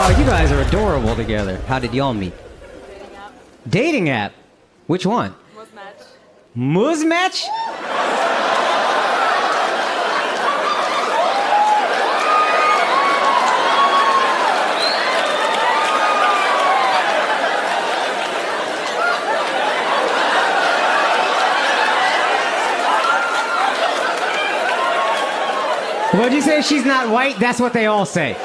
Oh, you guys are adorable together. How did y'all meet? Dating app. Dating app? Which one? Muzmatch. Muzmatch? What'd you say? She's not white? That's what they all say.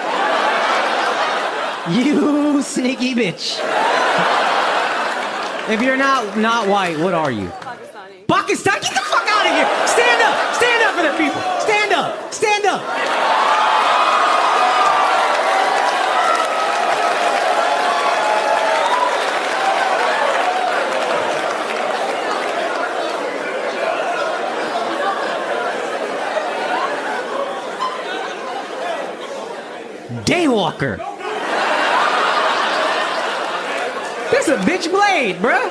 You sneaky bitch. If you're not white, what are you? Pakistani. Pakistan? Get the fuck out of here! Stand up! Stand up for the people! Stand up! Stand up! Daywalker! This a bitch blade, bruh!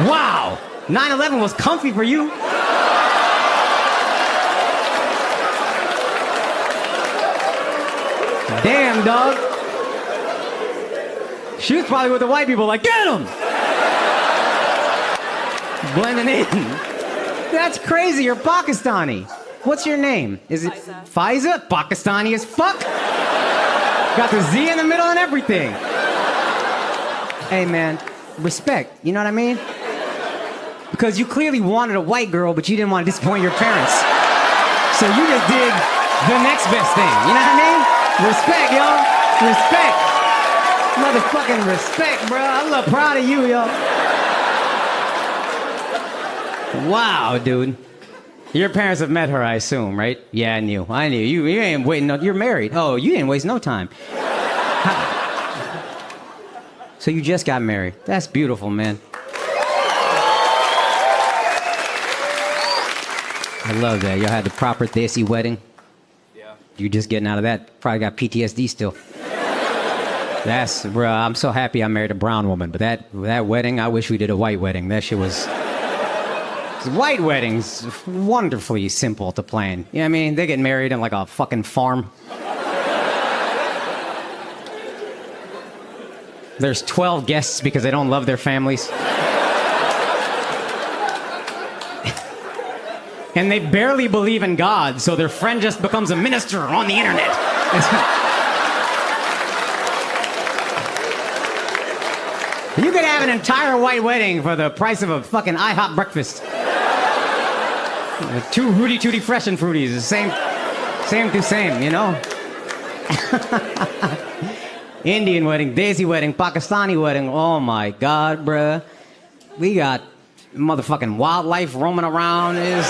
Wow! 9/11 was comfy for you. Damn, dog. She was probably with the white people like, get him! Blending in. That's crazy, you're Pakistani. What's your name? Is it Faiza? Pakistani as fuck? Got the Z in the middle and everything. Hey man, respect, you know what I mean? Because you clearly wanted a white girl, but you didn't want to disappoint your parents. So you just did the next best thing, you know what I mean? Respect, y'all. Respect. Motherfucking respect, bro. I'm a little proud of you, yo. Wow, dude. Your parents have met her, I assume, right? Yeah, I knew. You ain't waiting. You're married. Oh, you didn't waste no time. So you just got married. That's beautiful, man. I love that. Y'all had the proper desi wedding. Yeah. You just getting out of that. Probably got PTSD still. Bruh, I'm so happy I married a brown woman, but that wedding, I wish we did a white wedding. That shit was... White weddings, wonderfully simple to plan. You know what I mean? They get married in like a fucking farm. There's 12 guests because they don't love their families. And they barely believe in God, so their friend just becomes a minister on the internet. You could have an entire white wedding for the price of a fucking IHOP breakfast. 2 Rudy Tooty Fresh and Fruities, the same to same, you know? Indian wedding, Desi wedding, Pakistani wedding. Oh my God, bruh. We got motherfucking wildlife roaming around. Is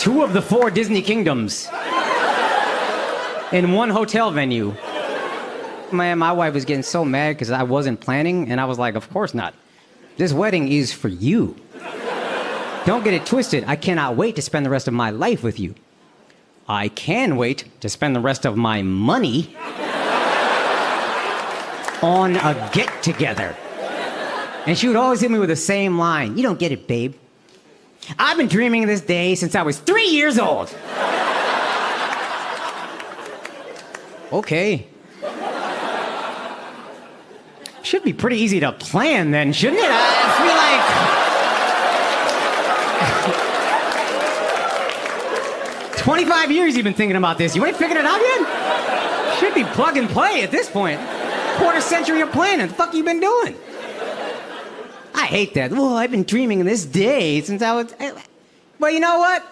2 of the 4 Disney kingdoms in one hotel venue. Man, my wife was getting so mad because I wasn't planning, and I was like, of course not. This wedding is for you. Don't get it twisted. I cannot wait to spend the rest of my life with you. I can wait to spend the rest of my money on a get-together. And she would always hit me with the same line. You don't get it, babe. I've been dreaming of this day since I was 3 years old. Okay. Should be pretty easy to plan then, shouldn't it? I feel like... 25 years you've been thinking about this. You ain't figured it out yet? Should be plug and play at this point. Quarter century of planning. What the fuck you been doing? I hate that. Oh, I've been dreaming of this day since I was... Well, you know what?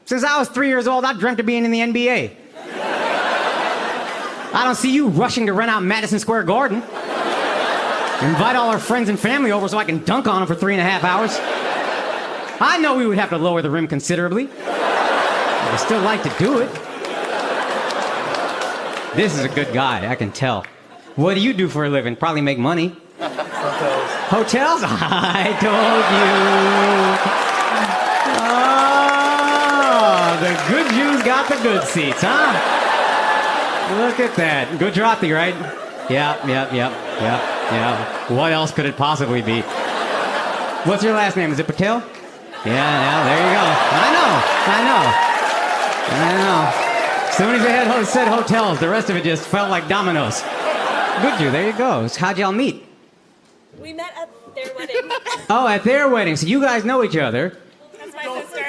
Since I was 3 years old, I dreamt of being in the NBA. I don't see you rushing to rent out Madison Square Garden. Invite all our friends and family over so I can dunk on them for 3.5 hours. I know we would have to lower the rim considerably. I still like to do it. This is a good guy, I can tell. What do you do for a living? Probably make money. Hotels. Hotels? I told you. Oh, the good Jews got the good seats, huh? Look at that. Gujarati, right? Yep. What else could it possibly be? What's your last name? Is it Patel? Yeah, there you go. I know. soon as they said hotels, the rest of it just felt like dominoes. Good, you. There you go. So how'd y'all meet? We met at their wedding. Oh, at their wedding. So you guys know each other. That's my sister.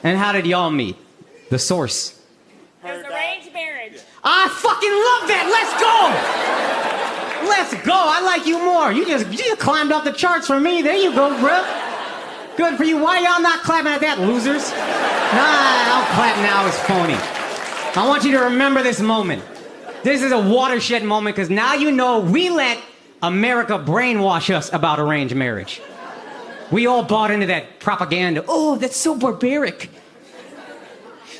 And how did y'all meet? The source. It was arranged marriage. I fucking love that. Let's go. Let's go. I like you more. You just climbed up the charts for me. There you go, bro. Good for you. Why y'all not clapping at that, losers? Nah, I'll clap now. It's phony. I want you to remember this moment. This is a watershed moment because now you know we let America brainwash us about arranged marriage. We all bought into that propaganda. Oh, that's so barbaric.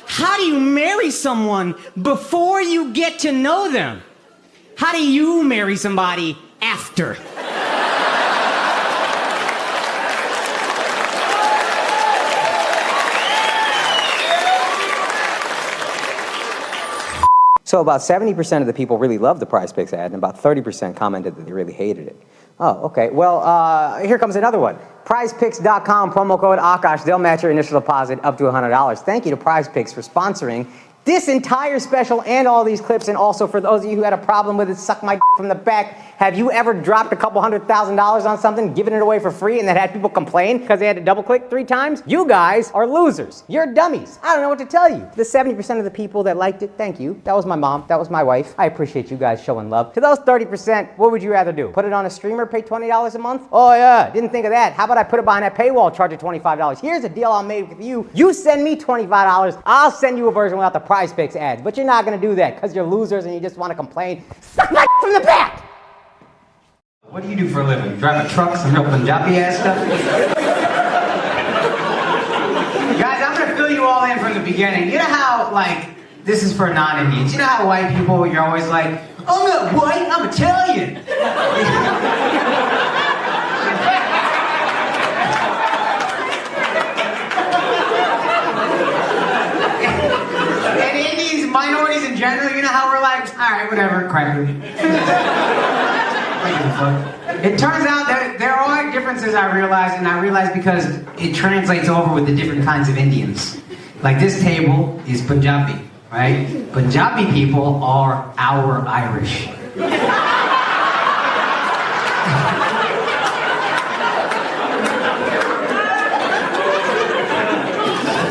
How do you marry someone before you get to know them? How do you marry somebody after? So about 70% of the people really loved the Prize Picks ad, and about 30% commented that they really hated it. Oh, okay. Well, here comes another one. PrizePicks.com, promo code Akaash. They'll match your initial deposit up to $100. Thank you to Prize Picks for sponsoring this entire special and all these clips. And also for those of you who had a problem with it, suck my from the back. Have you ever dropped a couple $100,000 on something, given it away for free, and then had people complain because they had to double click 3 times? You guys are losers. You're dummies. I don't know what to tell you. The 70% of the people that liked it, thank you. That was my mom. That was my wife. I appreciate you guys showing love. To those 30%, what would you rather do? Put it on a streamer, pay $20 a month? Oh yeah, didn't think of that. How about I put it behind that paywall, charge it $25? Here's a deal I made with you. You send me $25, I'll send you a version without the Prize Picks ads. But you're not gonna do that because you're losers and you just want to complain. Suck my from the back! What do you do for a living? Drive a truck, some real Punjabi ass stuff? Guys, I'm gonna fill you all in from the beginning. You know how, like, this is for non-Indians. You know how white people, you're always like, I'm not white, I'm Italian. And Indians, minorities in general, you know how we're like, all right, whatever, cracker. It turns out that there are differences I realized, and I realized because it translates over with the different kinds of Indians. Like this table is Punjabi, right? Punjabi people are our Irish.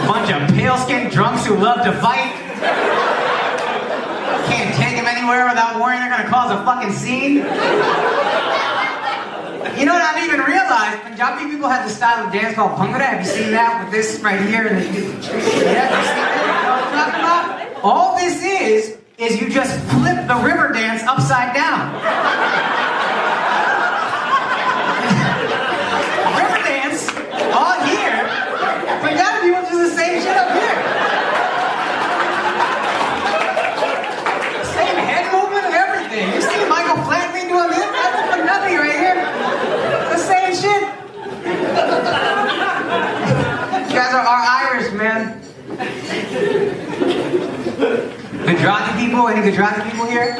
Bunch of pale-skinned drunks who love to fight. Can't take them anywhere without worrying they're gonna cause a fucking scene. You know what I've even realized? Punjabi people have this style of dance called Bhangra. Have you seen that with this right here? Yeah, you see that? You know what I'm talking about? All this is you just flip the river dance upside down. River dance, all here. Punjabi people do the same shit up here. Same head movement and everything. You see Michael Flatley doing this? That's Punjabi right here. The same shit. You guys are Irish, man. Gujarati people? Any Gujarati people here?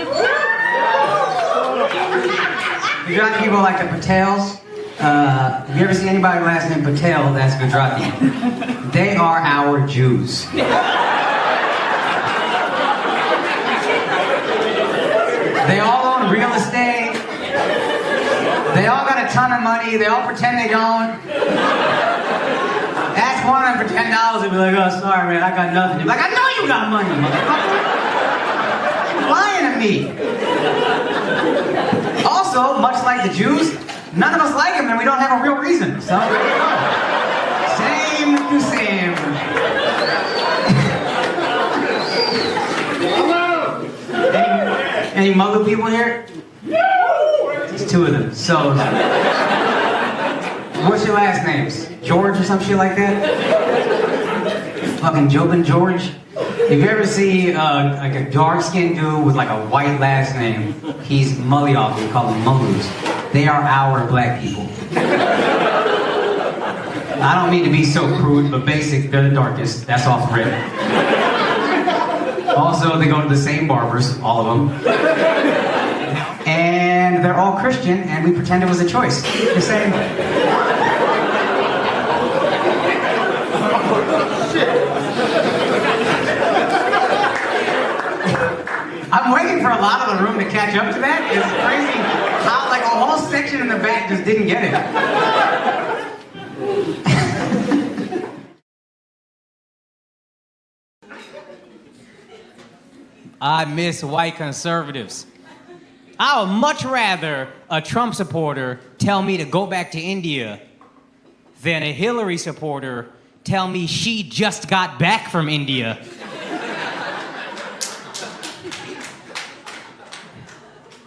Gujarati people like the Patels. Have you ever seen anybody last name Patel? That's Gujarati. They are our Jews. They all own real estate. They all got a ton of money. They all pretend they don't. Ask one of them for $10 and be like, oh, sorry, man, I got nothing. You're like, I know you got money, motherfucker. You're lying to me. Also, much like the Jews, none of us like them and we don't have a real reason. So, same to same. Any Muggle people here? There's 2 of them. So, what's your last names? George or some shit like that? Fucking Jobin George? If you ever see like a dark-skinned dude with like a white last name, he's Mullyog, we call them Mullus. They are our black people. I don't mean to be so crude, but basic, they're the darkest. That's off rip. Also, they go to the same barbers, all of them. And they're all Christian, and we pretend it was a choice. The same. I'm waiting for a lot of the room to catch up to that. It's crazy how like a whole section in the back just didn't get it. I miss white conservatives. I would much rather a Trump supporter tell me to go back to India than a Hillary supporter tell me she just got back from India.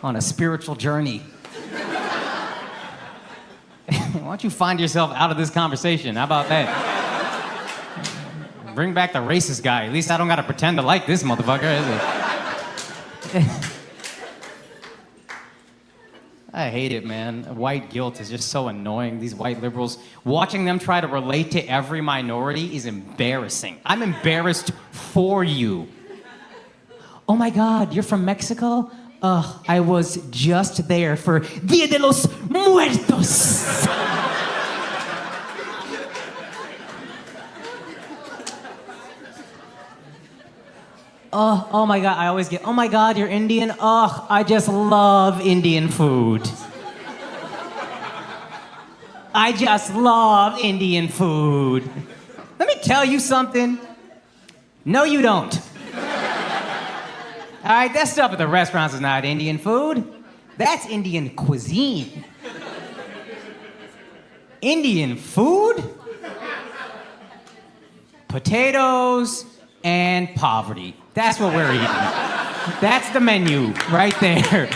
On a spiritual journey. Why don't you find yourself out of this conversation? How about that? Bring back the racist guy. At least I don't gotta pretend to like this motherfucker, is it? I hate it, man. White guilt is just so annoying. These white liberals, watching them try to relate to every minority is embarrassing. I'm embarrassed for you. Oh my God, you're from Mexico? Ugh, I was just there for Dia de los Muertos. Oh my God, I always get, oh my God, you're Indian? Ugh, I just love Indian food. I just love Indian food. Let me tell you something. No, you don't. All right, that stuff at the restaurants is not Indian food. That's Indian cuisine. Indian food? Potatoes and poverty. That's what we're eating. That's the menu right there.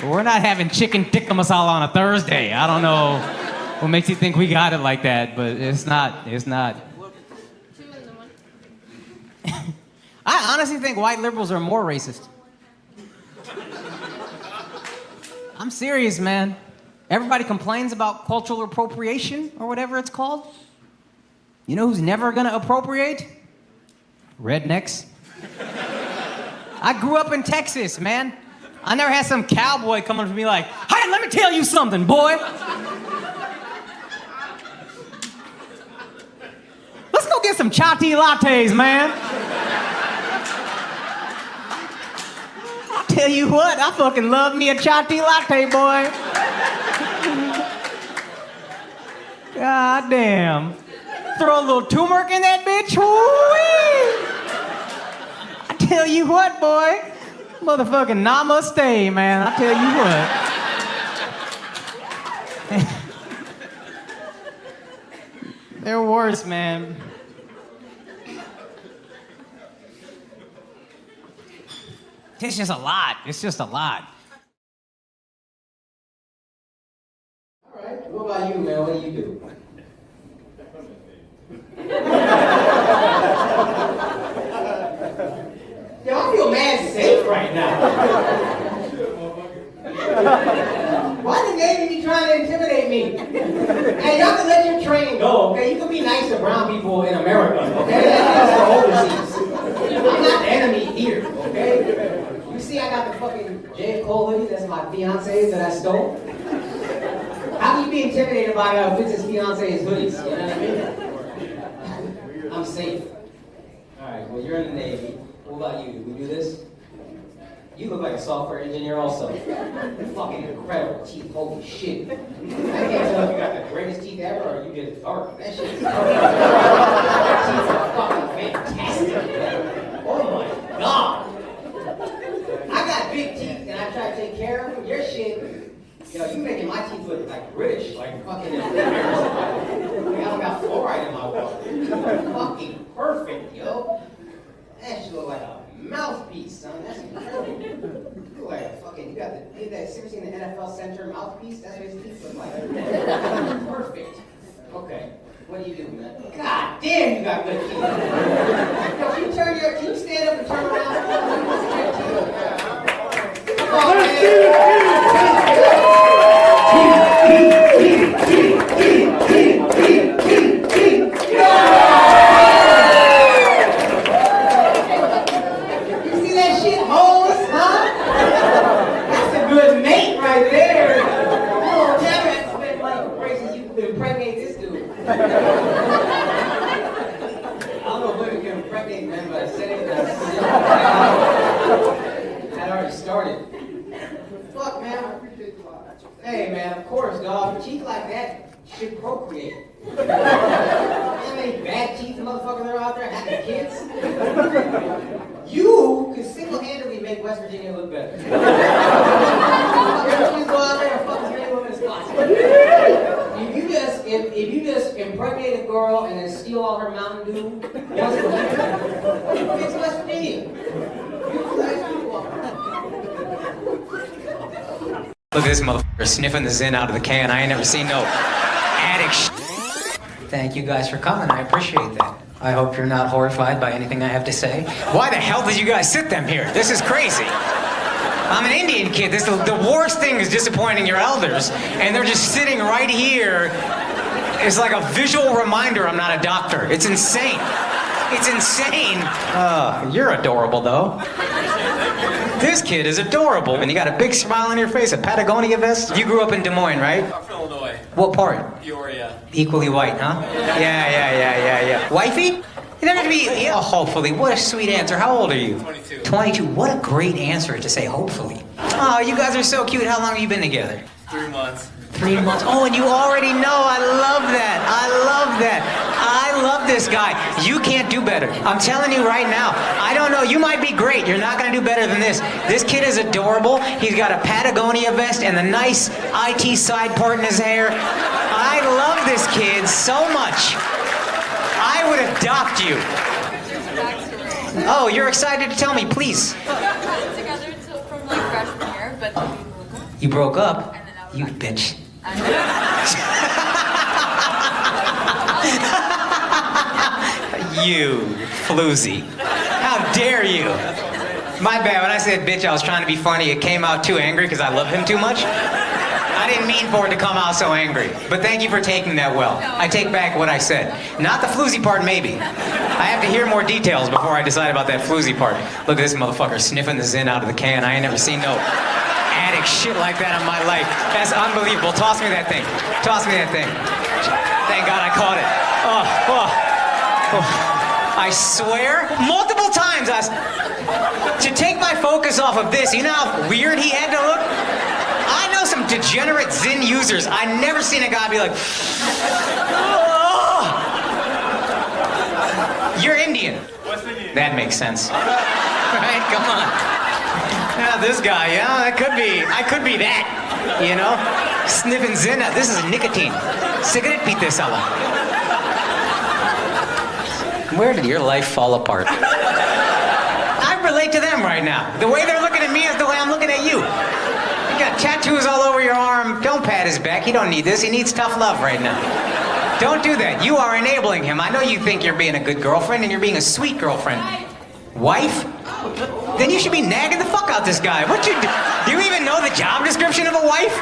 We're not having chicken tikka masala on a Thursday. I don't know what makes you think we got it like that, but it's not. I honestly think white liberals are more racist. I'm serious, man. Everybody complains about cultural appropriation or whatever it's called. You know who's never gonna appropriate? Rednecks. I grew up in Texas, man. I never had some cowboy come up to me like, hey, let me tell you something, boy. Let's go get some chai tea lattes, man. Tell you what, I fucking love me a chai tea latte, boy. God damn. Throw a little turmeric in that bitch. Woo-wee. I tell you what, boy. Motherfucking namaste, man. I tell you what. They're worse, man. It's just a lot. It's just a lot. All right. What about you, man? What do you do? Yo, I feel mad safe right now. Why the Navy be trying to intimidate me? Hey, y'all can let your train go, okay? You can be nice to brown people in America, okay? That's for overseas. I'm not the enemy here, okay? You see I got the fucking J. Cole hoodie, that's my fiance's that I stole. How can you be intimidated by Fitz's fiance's hoodies? You know what I mean? I'm safe. Alright, well you're in the Navy. What about you? Did we do this? You look like a software engineer also. You're fucking incredible teeth, holy shit. I can't tell if you got the greatest teeth ever or you just dark. That shit's dark. Teeth are fucking fantastic. Oh my God. I got big teeth and I try to take care of them. Your shit, yo, you making my teeth look like British, like fucking embarrassing. I don't got fluoride in my water. Fucking perfect, yo. That shit look like a mouthpiece, son. That's incredible. You look like a fucking, you got the, seriously in the NFL center mouthpiece? That's what his teeth look like. Perfect. Okay. What do you do, man? God damn, you got good teeth. Yo, can you stand up and turn around? Come on, man. I don't know if women can impregnate men, but I said it. retarded. Fuck, man. Hey, man, of course, dog. Teeth like that should procreate. How many bad teeth motherfuckers there are out there having kids? You can single-handedly make West Virginia look better. You go out there and fuck as many women as possible. If you just impregnate a girl and then steal all her Mountain Dew, West Virginia, it's West Virginia. Look at this motherfucker sniffing the Zin out of the can. I ain't never seen no addict shit. Thank you guys for coming. I appreciate that. I hope you're not horrified by anything I have to say. Why the hell did you guys sit them here? This is crazy. I'm an Indian kid. The worst thing is disappointing your elders, and they're just sitting right here. It's like a visual reminder I'm not a doctor. It's insane. It's insane. You're adorable, though. This kid is adorable, and you got a big smile on your face, a Patagonia vest. You grew up in Des Moines, right? I'm from Illinois. What part? Peoria. Equally white, huh? Yeah. Wifey? It doesn't have to be, yeah, hopefully. What a sweet answer. How old are you? 22. 22. What a great answer to say hopefully. Oh, you guys are so cute. How long have you been together? 3 months. 3 months. Oh, and you already know. I love that. I love that. I love this guy. You can't do better. I'm telling you right now. I don't know. You might be great. You're not going to do better than this. This kid is adorable. He's got a Patagonia vest and the nice IT side part in his hair. I love this kid so much. I would adopt you. Oh, you're excited to tell me, please. We got together from like freshman year, but then we broke up. You broke up? And then I was You like, bitch. You floozy. How dare you? My bad, when I said bitch, I was trying to be funny. It came out too angry because I love him too much. I didn't mean for it to come out so angry. But thank you for taking that well. I take back what I said. Not the floozy part, maybe. I have to hear more details before I decide about that floozy part. Look at this motherfucker sniffing the Zin out of the can. I ain't never seen no addict shit like that in my life. That's unbelievable. Toss me that thing. Toss me that thing. Thank God I caught it. Oh. I swear, multiple times to take my focus off of this. You know how weird he had to look? I know some degenerate Zin users. I never seen a guy be like, oh. You're Indian. West Indian. That makes sense. Right? Come on. Yeah, this guy, yeah, I could be that, you know? Sniffing Zin, this is nicotine. Cigarette pite sala. Where did your life fall apart? I relate to them right now. The way they're looking at me is the way I'm looking at you. You got tattoos all over your arm. Don't pat his back. He don't need this. He needs tough love right now. Don't do that. You are enabling him. I know you think you're being a good girlfriend and you're being a sweet girlfriend. Wife? Then you should be nagging the fuck out this guy. What you do? Do you even know the job description of a wife?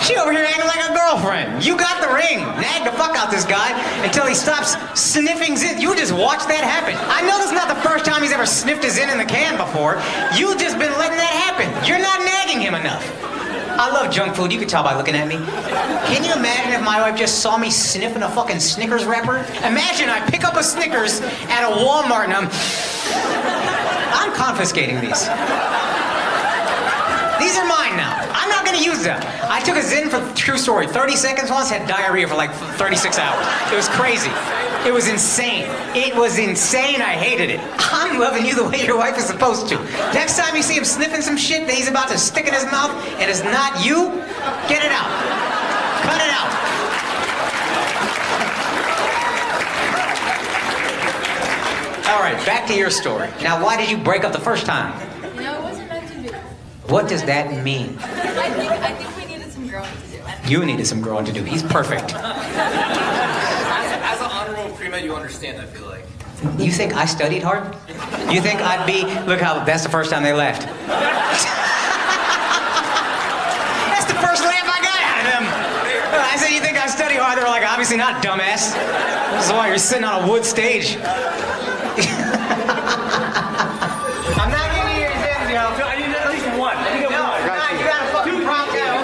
She over here acting like a girlfriend. You got the ring. Nag the fuck out this guy until he stops sniffing Zin. You just watch that happen. I know this is not the first time he's ever sniffed a Zin in the can before. You've just been letting that happen. You're not nagging him enough. I love junk food. You can tell by looking at me. Can you imagine if my wife just saw me sniffing a fucking Snickers wrapper? Imagine I pick up a Snickers at a Walmart and I'm confiscating these. These are mine now. I'm not gonna use them. I took a Zin for true story. 30 seconds once, had diarrhea for like 36 hours. It was crazy. It was insane. It was insane. I hated it. I'm loving you the way your wife is supposed to. Next time you see him sniffing some shit that he's about to stick in his mouth and it's not you, get it out. Cut it out. All right, back to your story. Now, why did you break up the first time? You know, it wasn't meant to be. What does that mean? I think we needed some growing to do. You needed some growing to do. He's perfect. As an honorable pre-med, you understand, I feel like. You think I studied hard? You think I'd be... Look how... That's the first time they laughed. That's the first laugh I got out of them. I said, you think I study hard? They were like, obviously not, dumbass. This is why you're sitting on a wood stage. I'm not giving you your Zins, yo. I need at least one. I need one. You got a fucking prompt out.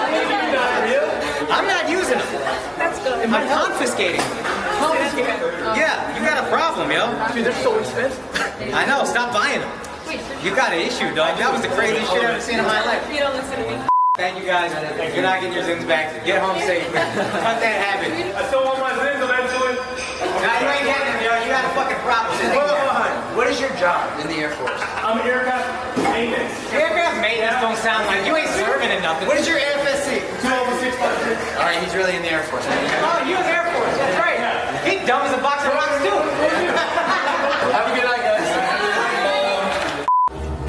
I'm not using them. That's good. I'm confiscating. Yeah, you got a problem, yo. Dude, they're so expensive. I know, stop buying them. You got an issue, dog. That was the craziest shit I've ever seen in my life. You don't listen to me. Thank you guys. You're not getting your Zins back. Get home safe. Cut that habit. I still want my Zins eventually. Nah, you ain't getting them, yo. You got a fucking problem. What is your job in the Air Force? I'm aircraft maintenance. Aircraft maintenance don't sound like you ain't serving in nothing. What is your AFSC? 20656. All right, he's really in the Air Force. Oh, you was Air Force. That's right. He dumb as a box of rocks, too. Have a good night, guys.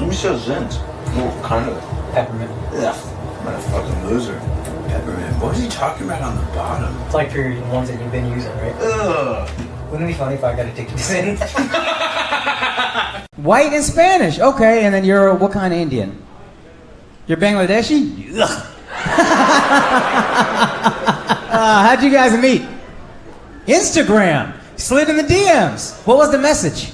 Who's your Zins? What kind of? Peppermint. Yeah, I'm a fucking loser. Peppermint. What was he talking about on the bottom? It's like for your ones that you've been using, right? Ugh. Wouldn't it be funny if I got to take this in? White and Spanish. Okay, and then you're what kind of Indian? You're Bangladeshi? Ugh. How'd you guys meet? Instagram. Slid in the DMs. What was the message?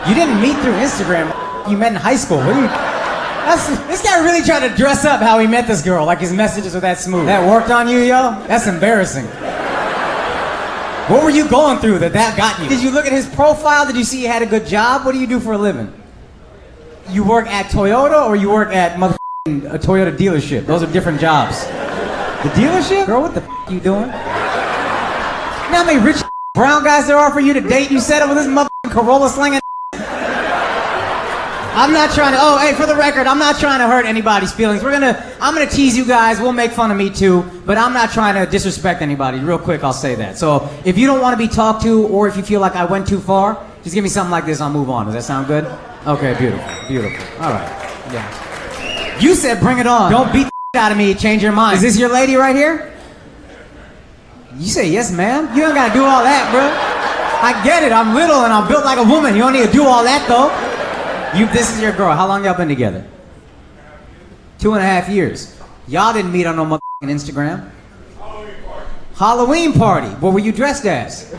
You didn't meet through Instagram. You met in high school. What do you... this guy really tried to dress up how he met this girl, like his messages were that smooth. That worked on you, yo? That's embarrassing. What were you going through that got you? Did you look at his profile? Did you see he had a good job? What do you do for a living? You work at Toyota or you work at a Toyota dealership? Those are different jobs. The dealership? Girl, what the you doing? You know how many rich brown guys there are for you to date? You set up with this Corolla slinging. I'm not trying to, oh, hey, for the record, I'm not trying to hurt anybody's feelings. I'm gonna tease you guys, we'll make fun of me too, but I'm not trying to disrespect anybody. Real quick, I'll say that. So, if you don't want to be talked to, or if you feel like I went too far, just give me something like this, I'll move on. Does that sound good? Okay, beautiful, beautiful. All right, yeah. You said bring it on. Don't beat the out of me, change your mind. Is this your lady right here? You say yes, ma'am. You don't gotta do all that, bro. I get it, I'm little and I'm built like a woman. You don't need to do all that, though. This is your girl. How long y'all been together? 2.5 years. Y'all didn't meet on no motherfucking Instagram. Halloween party. What were you dressed as?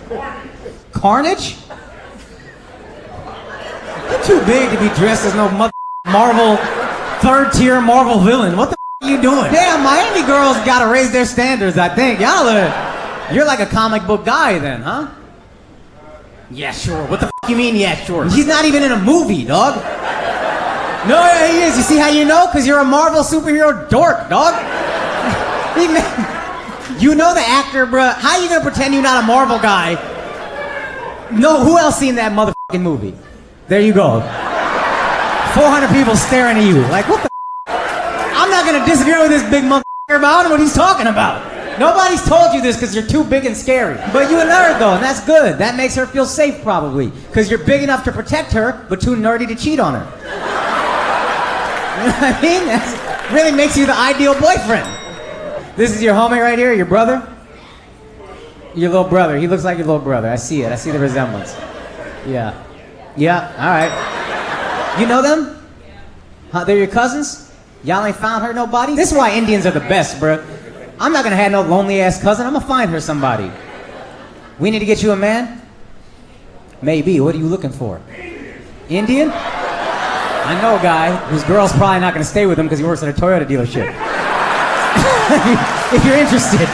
Carnage? You're too big to be dressed as no Marvel, third-tier Marvel villain. What the are you doing? Damn, Miami girls gotta raise their standards, I think. You're like a comic book guy then, huh? Yeah, sure. What the you mean, yeah, sure? He's not even in a movie, dog. No, yeah, he is. You see how you know? Because you're a Marvel superhero dork, dog. You know the actor, bruh. How you gonna pretend you're not a Marvel guy? No, who else seen that motherfucking movie? There you go. 400 people staring at you. Like, what the I'm not gonna disagree with this big motherfucker, but I don't know what he's talking about. Nobody's told you this because you're too big and scary. But you a nerd though, and that's good. That makes her feel safe probably. Because you're big enough to protect her, but too nerdy to cheat on her. You know what I mean? That really makes you the ideal boyfriend. This is your homie right here, your brother? Your little brother. He looks like your little brother. I see it. I see the resemblance. Yeah. Yeah, all right. You know them? Huh, they're your cousins? Y'all ain't found her nobody? This is why Indians are the best, bruh. I'm not gonna have no lonely ass cousin. I'm gonna find her somebody. We need to get you a man? Maybe. What are you looking for? Indian? I know a guy whose girl's probably not gonna stay with him because he works at a Toyota dealership. If you're interested.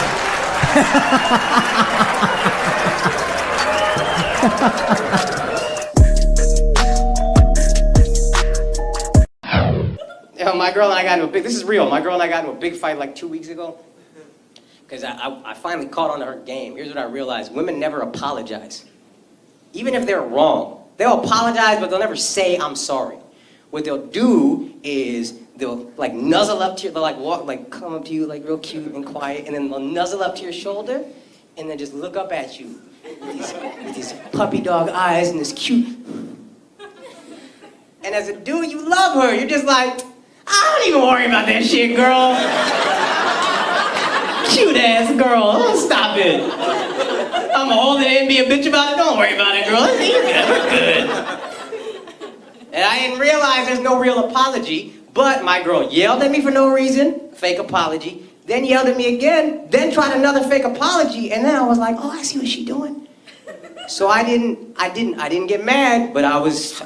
Yo, my girl and I got into a big, this is real, my girl and I got into a big fight like 2 weeks ago. Because I finally caught on to her game. Here's what I realized. Women never apologize. Even if they're wrong. They'll apologize, but they'll never say, I'm sorry. What they'll do is they'll like nuzzle up to you, they'll like walk, like come up to you like real cute and quiet, and then they'll nuzzle up to your shoulder, and then just look up at you with these puppy dog eyes and this cute. And as a dude, you love her. You're just like, I don't even worry about that shit, girl. Cute ass girl, oh, stop it. I'm gonna hold it and be a bitch about it. Don't worry about it, girl. We're good. And I didn't realize there's no real apology, but my girl yelled at me for no reason, fake apology, then yelled at me again, then tried another fake apology, and then I was like, oh, I see what she's doing. So I didn't get mad, but I was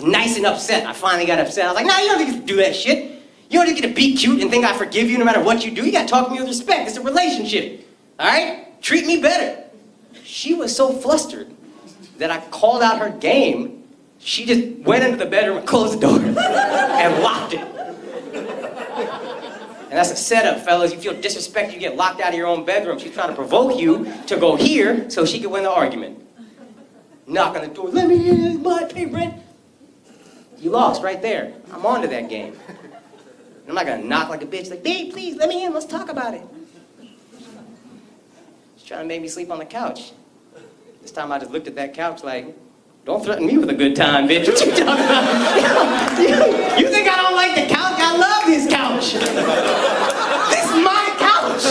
nice and upset. I finally got upset. I was like, nah, you don't get to do that shit. You don't get to be cute and think I forgive you no matter what you do. You gotta talk to me with respect. It's a relationship. All right? Treat me better. She was so flustered that I called out her game She just went into the bedroom and closed the door and locked it. And that's a setup, fellas. You feel disrespected, you get locked out of your own bedroom. She's trying to provoke you to go here so she can win the argument. Knock on the door, let me in, it's my pay rent. You lost right there. I'm on to that game. I'm not gonna knock like a bitch, like, babe, please, let me in, let's talk about it. She's trying to make me sleep on the couch. This time I just looked at that couch like, don't threaten me with a good time, bitch. What you talking about? You think I don't like the couch? I love this couch. This is my couch.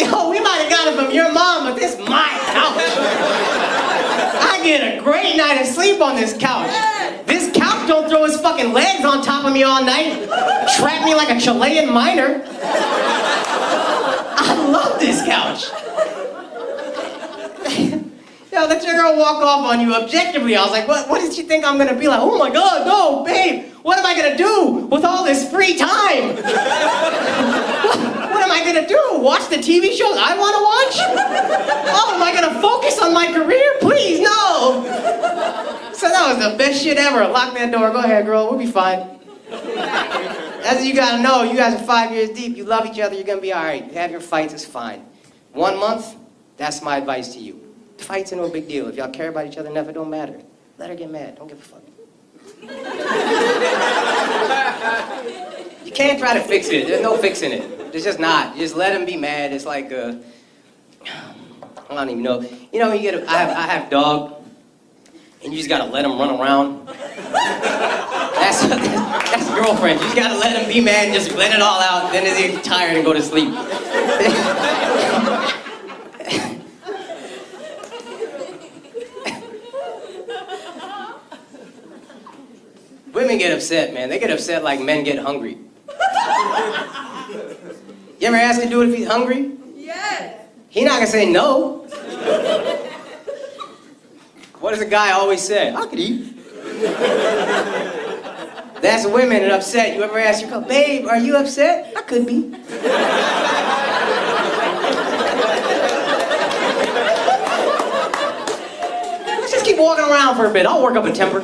Yo, we might have got it from your mom, but this is my couch. I get a great night of sleep on this couch. This couch don't throw his fucking legs on top of me all night. Trap me like a Chilean miner. I love this couch. Yo, let your girl walk off on you objectively. I was like, what did she think I'm gonna be like? Oh my God, no, babe. What am I gonna do with all this free time? What am I gonna do? Watch the TV shows I wanna watch? Oh, am I gonna focus on my career? Please, no. So that was the best shit ever. Lock that door. Go ahead, girl. We'll be fine. As you gotta know, you guys are 5 years deep. You love each other. You're gonna be all right. You have your fights. It's fine. 1 month, that's my advice to you. Fights are no big deal. If y'all care about each other enough, it don't matter. Let her get mad. Don't give a fuck. You can't try to fix it. There's no fixing it. There's just not. You just let him be mad. It's like I don't even know. You know, I have dog, and you just gotta let him run around. That's girlfriend. You just gotta let him be mad and just let it all out. Then he'll get tired and go to sleep. Women get upset, man. They get upset like men get hungry. You ever ask him to do it if he's hungry? Yes. He not gonna say no. What does a guy always say? I could eat. That's women and upset. You ever ask your girl, babe, are you upset? I could be. Let's just keep walking around for a bit. I'll work up a temper.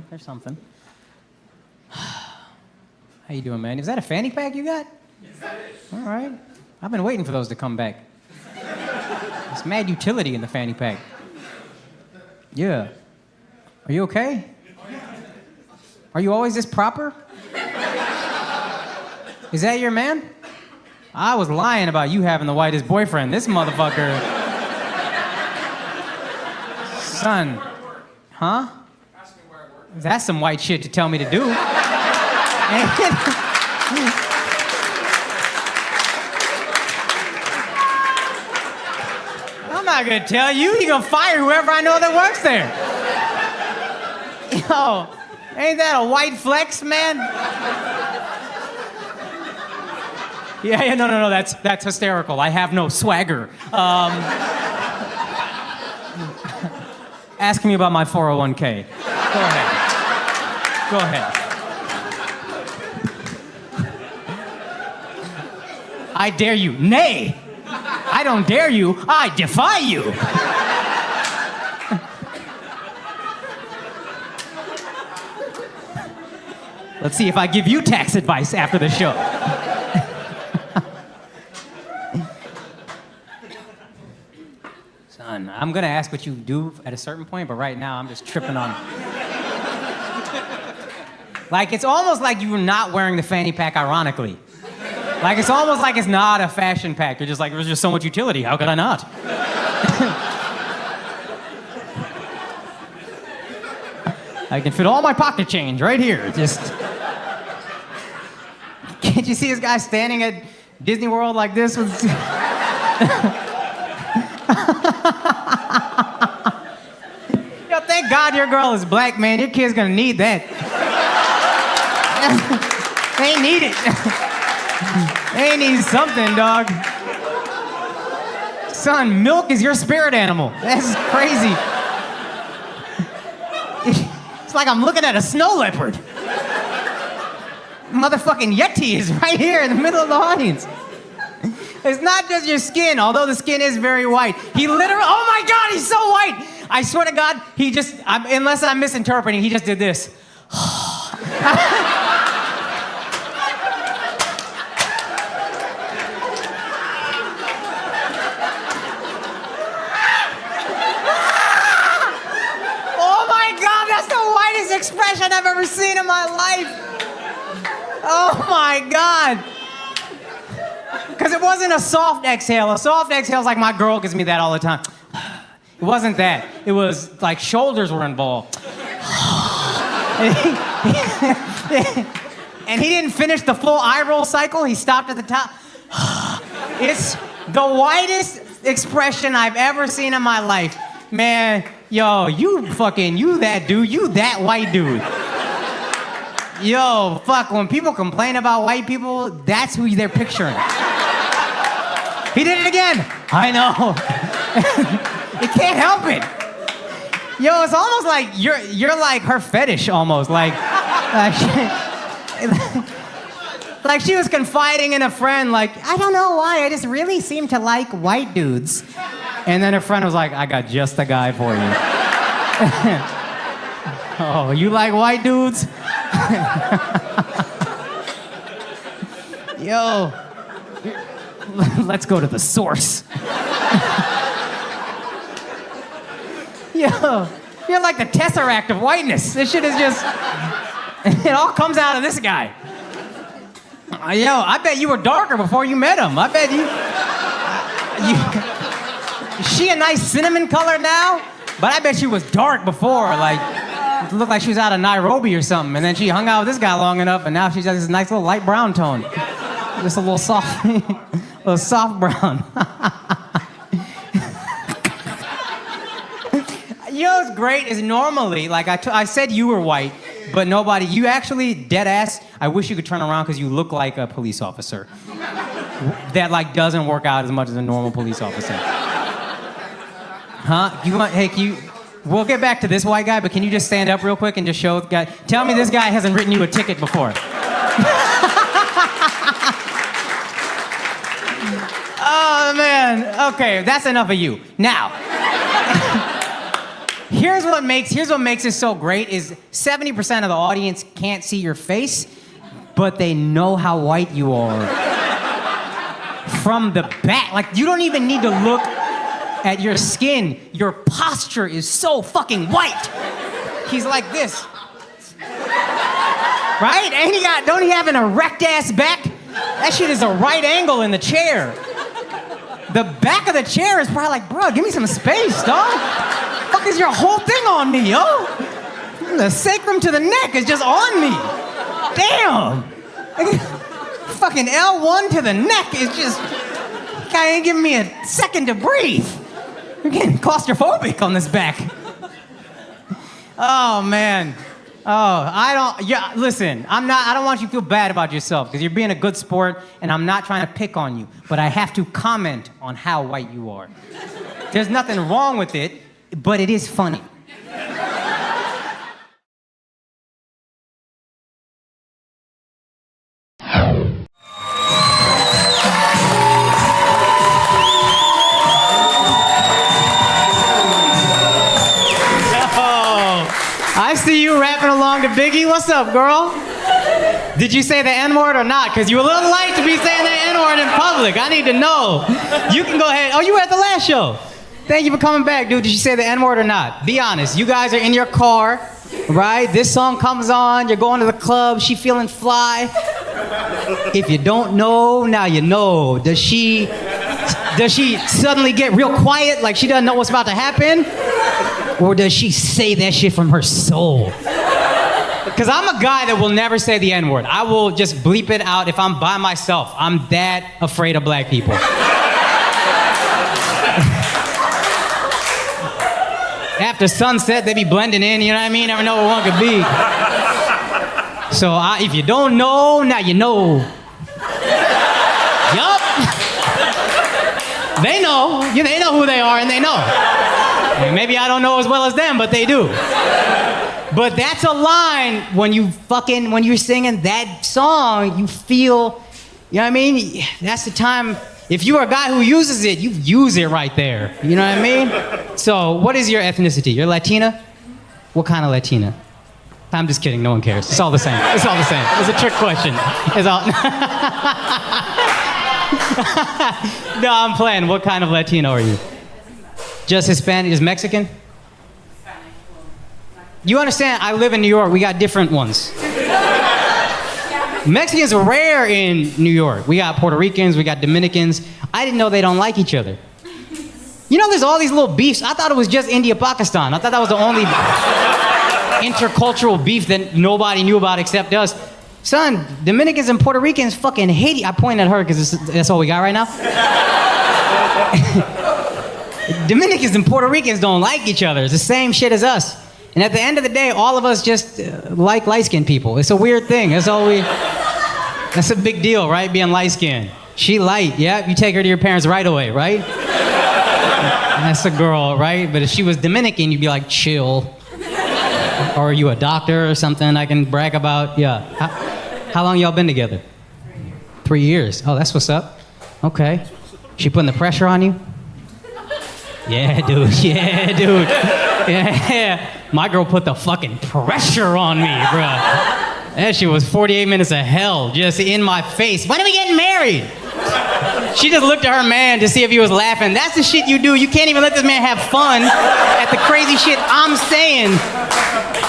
There's something. How you doing, man? Is that a fanny pack you got? All right. I've been waiting for those to come back. There's mad utility in the fanny pack. Yeah. Are you okay? Are you always this proper? Is that your man? I was lying about you having the whitest boyfriend. This motherfucker. Son. Huh? That's some white shit to tell me to do. I'm not gonna tell you. You're gonna fire whoever I know that works there. Yo, ain't that a white flex, man? Yeah, no, that's hysterical. I have no swagger. Ask me about my 401k. Go ahead. Go ahead. I dare you. Nay! I don't dare you. I defy you. Let's see if I give you tax advice after the show. Son, I'm gonna ask what you do at a certain point, but right now I'm just tripping on. Like, it's almost like you're not wearing the fanny pack ironically. Like, it's almost like it's not a fashion pack. You're just like, there's just so much utility. How could I not? I can fit all my pocket change right here. Just. Can't you see this guy standing at Disney World like this with. Yo, thank God your girl is black, man. Your kid's gonna need that. They need it. They need something, dog. Son, milk is your spirit animal. That's crazy. It's like I'm looking at a snow leopard. Motherfucking Yeti is right here in the middle of the audience. It's not just your skin, although the skin is very white. He literally, oh my God, he's so white. I swear to God, he just, unless I'm misinterpreting, he just did this. Oh my God, that's the whitest expression I've ever seen in my life. Oh my God. Because it wasn't a soft exhale. A soft exhale is like my girl gives me that all the time. It wasn't that. It was like shoulders were involved. And he didn't finish the full eye roll cycle. He stopped at the top. It's the whitest expression I've ever seen in my life. Man, yo, you that dude. You that white dude. Yo, fuck, when people complain about white people, that's who they're picturing. He did it again. I know. You can't help it. Yo, it's almost like you're like her fetish almost. Like she was confiding in a friend, like, I don't know why, I just really seem to like white dudes. And then her friend was like, I got just the guy for you. Oh, you like white dudes? Yo, let's go to the source. Yo, you're like the Tesseract of whiteness. This shit is just, it all comes out of this guy. Yo, I bet you were darker before you met him. I bet is she a nice cinnamon color now? But I bet she was dark before, like, it looked like she was out of Nairobi or something, and then she hung out with this guy long enough, and now she's got this nice little light brown tone. Just a little soft, little soft brown. You know what's great is normally, like I said you were white, but nobody, you actually, dead ass, I wish you could turn around because you look like a police officer. That like doesn't work out as much as a normal police officer. Huh? We'll get back to this white guy, but can you just stand up real quick and just show the guy? Tell me this guy hasn't written you a ticket before. Oh, man. Okay, that's enough of you. Now, here's what makes it so great is 70% of the audience can't see your face, but they know how white you are. From the back. Like, you don't even need to look at your skin. Your posture is so fucking white. He's like this. Right? And don't he have an erect ass back? That shit is a right angle in the chair. The back of the chair is probably like, bro, give me some space, dog. Fuck is your whole thing on me, yo? The sacrum to the neck is just on me. Damn. Fucking L1 to the neck is just, guy ain't giving me a second to breathe. You're getting claustrophobic on this back. Oh, man. Listen, I don't want you to feel bad about yourself because you're being a good sport and I'm not trying to pick on you, but I have to comment on how white you are. There's nothing wrong with it, but it is funny. I see you rapping along to Biggie. What's up, girl? Did you say the N-word or not? Because you're a little light to be saying the N-word in public. I need to know. You can go ahead. Oh, you were at the last show. Thank you for coming back, dude. Did you say the N-word or not? Be honest. You guys are in your car, right? This song comes on. You're going to the club. She feeling fly. If you don't know, now you know. Does she suddenly get real quiet like she doesn't know what's about to happen? Or does she say that shit from her soul? Because I'm a guy that will never say the N-word. I will just bleep it out if I'm by myself. I'm that afraid of black people. After sunset, they be blending in, you know what I mean? Never know what one could be. So if you don't know, now you know. Yup. They know. They know who they are and they know. Maybe I don't know as well as them, but they do. But that's a line when you're singing that song, you feel, you know what I mean? That's the time If you are a guy who uses it, you use it right there. You know what I mean? So, what is your ethnicity? You're Latina? What kind of Latina? I'm just kidding. No one cares. It's all the same. It's all the same. It's a trick question. It's all. No, I'm playing. What kind of Latino are you? Just Hispanic? Is Mexican? You understand? I live in New York. We got different ones. Mexicans are rare in New York. We got Puerto Ricans, we got Dominicans. I didn't know they don't like each other. You know, there's all these little beefs. I thought it was just India, Pakistan. I thought that was the only intercultural beef that nobody knew about except us. Son, Dominicans and Puerto Ricans fucking hate it. I point at her because that's all we got right now. Dominicans and Puerto Ricans don't like each other. It's the same shit as us. And at the end of the day, all of us just like light-skinned people. It's a weird thing. That's a big deal, right? Being light-skinned. She light, yeah? You take her to your parents right away, right? That's a girl, right? But if she was Dominican, you'd be like, chill. Or are you a doctor or something I can brag about? Yeah. How long y'all been together? 3 years. Oh, that's what's up. Okay. She putting the pressure on you? Yeah, dude. Yeah, dude. Yeah. My girl put the fucking pressure on me, bruh. That shit was 48 minutes of hell just in my face. When are we getting married? She just looked at her man to see if he was laughing. That's the shit you do. You can't even let this man have fun at the crazy shit I'm saying.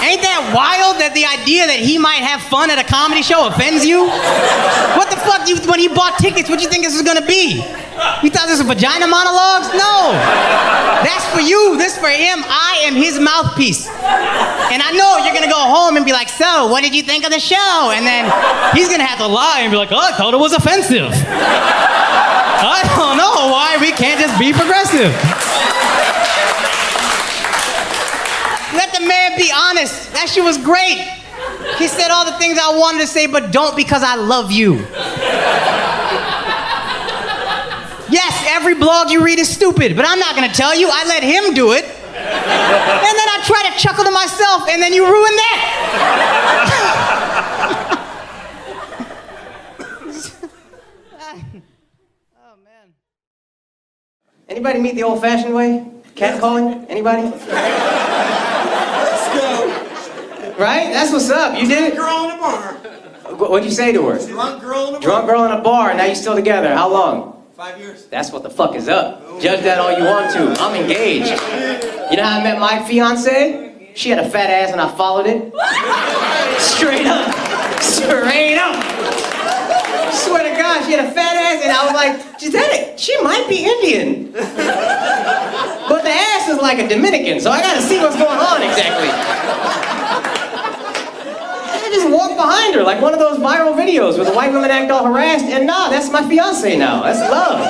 Ain't that wild that the idea that he might have fun at a comedy show offends you? What the fuck, when he bought tickets, what do you think this was gonna be? You thought this was vagina monologues? No. That's for you, this for him. I am his mouthpiece. And I know you're gonna go home and be like, so, what did you think of the show? And then he's gonna have to lie and be like, oh, I thought it was offensive. I don't know why we can't just be progressive. Let the man be honest. That shit was great. He said all the things I wanted to say, but don't because I love you. Yes, every blog you read is stupid, but I'm not gonna tell you. I let him do it. And then I try to chuckle to myself, and then you ruin that. Oh, man. Anybody meet the old-fashioned way? Catcalling? Anybody? Let's go. Right? That's what's up. You did it? Girl in a bar. What'd you say to her? Drunk girl in a bar. Drunk girl in a bar, and now you're still together. How long? 5 years. That's what the fuck is up. Judge that all you want to. I'm engaged. You know how I met my fiance? She had a fat ass and I followed it. Straight up. Straight up. Swear to God, she had a fat ass and I was like, she might be Indian. But the ass is like a Dominican, so I gotta see what's going on exactly. I just walked behind her like one of those viral videos where the white women act all harassed, and nah, that's my fiance now. That's love.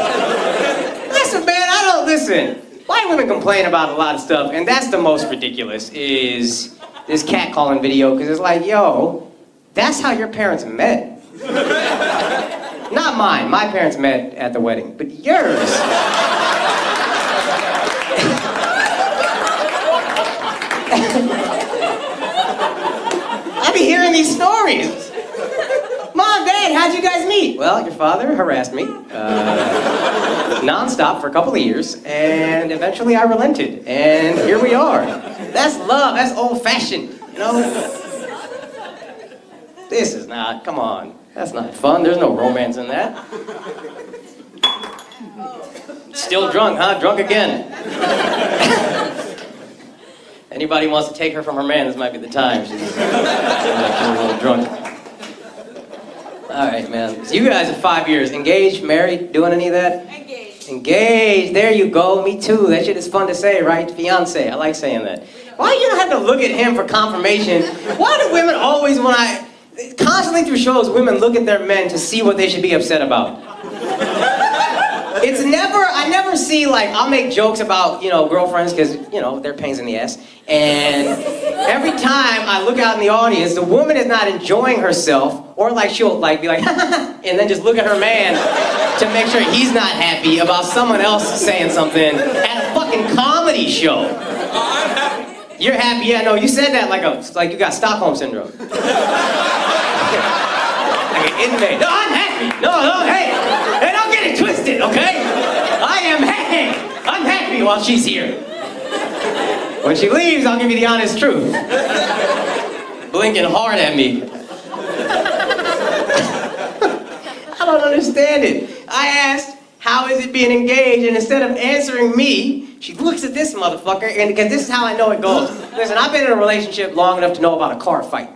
Listen, man, listen. White women complain about a lot of stuff, and that's the most ridiculous, is this catcalling video, because it's like, yo, that's how your parents met. Not mine. My parents met at the wedding, but yours. I be hearing these stories. Mom, Dad, how'd you guys meet? Well, your father harassed me non-stop for a couple of years, and eventually I relented, and here we are. That's love. That's old-fashioned, you know? This is not, come on. That's not fun. There's no romance in that. Still drunk, huh? Drunk again. Anybody wants to take her from her man, this might be the time. She's a little drunk. All right, man. So you guys are 5 years. Engaged, married, doing any of that? Engaged. Engaged. There you go. Me too. That shit is fun to say, right? Fiance. I like saying that. Why you don't have to look at him for confirmation? Why do women always, constantly through shows, women look at their men to see what they should be upset about? I never see, like, I'll make jokes about, girlfriends because, they're pains in the ass. And every time I look out in the audience, the woman is not enjoying herself, or like she'll like be like, and then just look at her man to make sure he's not happy about someone else saying something at a fucking comedy show. You're happy? Yeah, no, you said that like you got Stockholm syndrome. Like an inmate. No, I'm happy. No, hey, don't get it twisted. twisted, okay? I'm happy while she's here. When she leaves, I'll give you the honest truth. Blinking hard at me. I don't understand it. I asked, how is it being engaged? And instead of answering me, she looks at this motherfucker, and because this is how I know it goes. Listen, I've been in a relationship long enough to know about a car fight.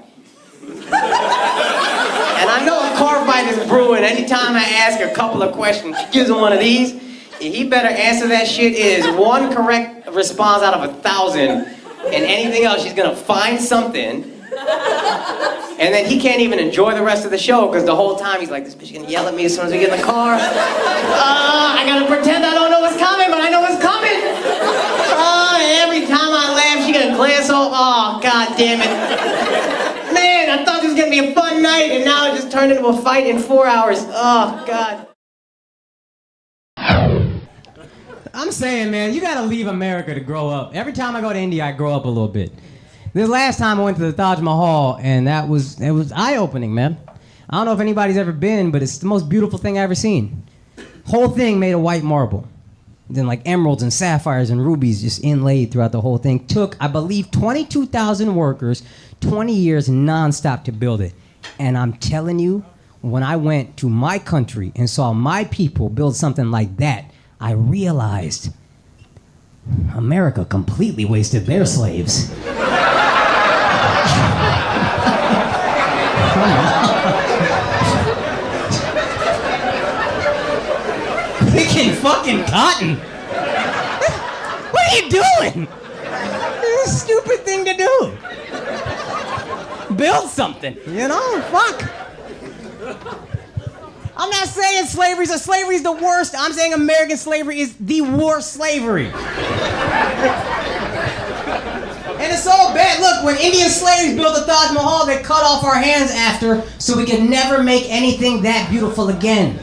And I know a car fight is brewing anytime I ask a couple of questions. She gives him one of these, and he better answer that shit. It is one correct response out of 1,000, and anything else, she's gonna find something. And then he can't even enjoy the rest of the show because the whole time he's like, this bitch gonna yell at me as soon as we get in the car. I gotta pretend I don't know what's coming, but I know what's coming. Every time I laugh, she gonna glance off. Oh, god damn it. Man, I thought this was gonna be a fun night, and now it just turned into a fight in 4 hours. Oh, god. I'm saying, man, you gotta leave America to grow up. Every time I go to India, I grow up a little bit. This last time I went to the Taj Mahal, and it was eye-opening, man. I don't know if anybody's ever been, but it's the most beautiful thing I've ever seen. Whole thing made of white marble. Then like emeralds and sapphires and rubies just inlaid throughout the whole thing. Took, I believe, 22,000 workers, 20 years non-stop to build it. And I'm telling you, when I went to my country and saw my people build something like that, I realized America completely wasted their slaves. Picking fucking cotton. What are you doing? It's a stupid thing to do. Build something, you know? Fuck. I'm not saying slavery's the worst. I'm saying American slavery is the worst slavery. And it's all bad. Look, when Indian slaves built the Taj Mahal, they cut off our hands after so we could never make anything that beautiful again.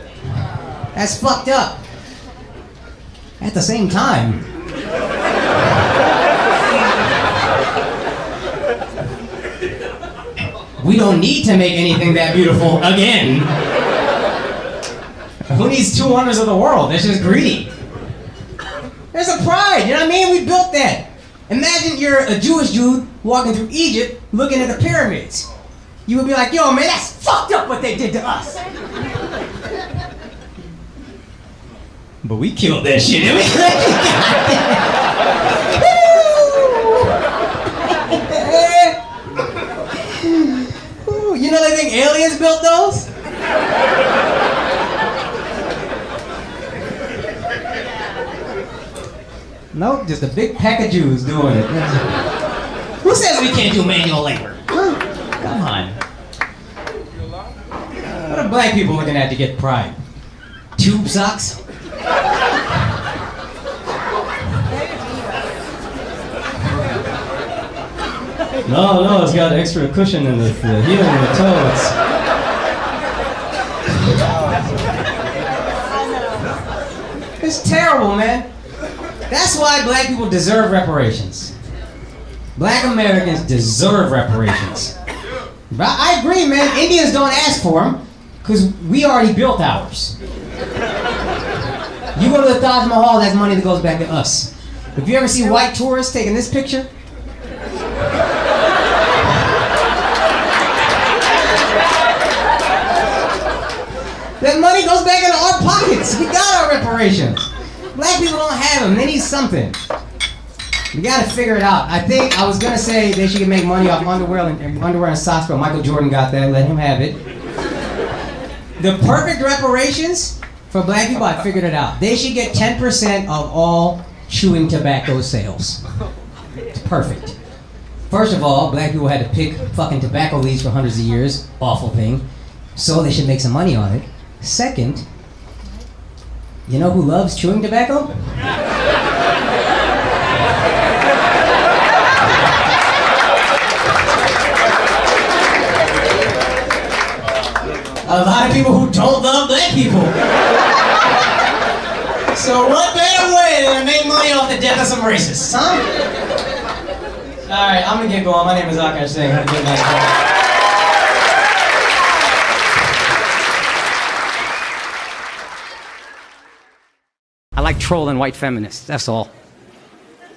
That's fucked up. At the same time, we don't need to make anything that beautiful again. Who needs 2 wonders of the world? That's just greedy. There's a pride, you know what I mean? We built that. Imagine you're a Jewish dude walking through Egypt looking at the pyramids. You would be like, yo, man, that's fucked up what they did to us. But we killed that shit, didn't we? You know they think aliens built those? Nope, just a big pack of Jews doing it. Who says we can't do manual labor? Huh? Come on. What are black people looking at to get pride? Tube socks? No, it's got extra cushion in the heel and the toe. It's terrible, man. That's why black people deserve reparations. Black Americans deserve reparations. But I agree, man. Indians don't ask for them because we already built ours. You go to the Taj Mahal, that's money that goes back to us. If you ever see white tourists taking this picture, that money goes back into our pockets. We got our reparations. Black people don't have them. They need something. We gotta figure it out. I was gonna say they should make money off underwear and socks, but Michael Jordan got that. Let him have it. The perfect reparations for black people, I figured it out. They should get 10% of all chewing tobacco sales. It's perfect. First of all, black people had to pick fucking tobacco leaves for hundreds of years. Awful thing. So they should make some money on it. Second, you know who loves chewing tobacco? A lot of people who don't love black people. So what better way than to make money off the death of some racists, huh? Alright, I'm gonna get going. My name is Akaash Singh. Have a good night. like trolling white feminists, that's all.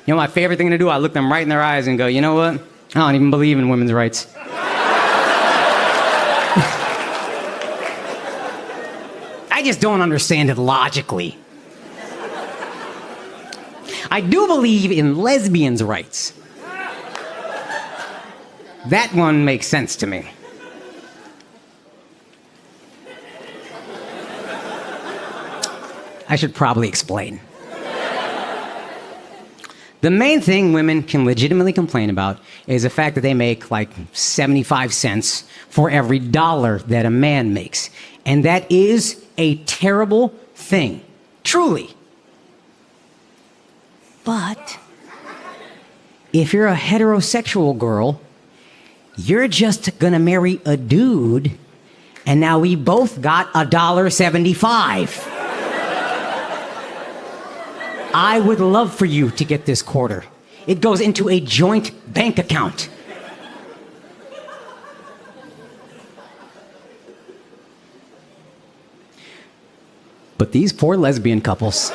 You know my favorite thing to do? I look them right in their eyes and go, you know what? I don't even believe in women's rights. I just don't understand it logically. I do believe in lesbians' rights. That one makes sense to me. I should probably explain. The main thing women can legitimately complain about is the fact that they make like 75 cents for every dollar that a man makes. And that is a terrible thing. Truly. But if you're a heterosexual girl, you're just gonna marry a dude, and now we both got $1.75. I would love for you to get this quarter. It goes into a joint bank account. But these poor lesbian couples.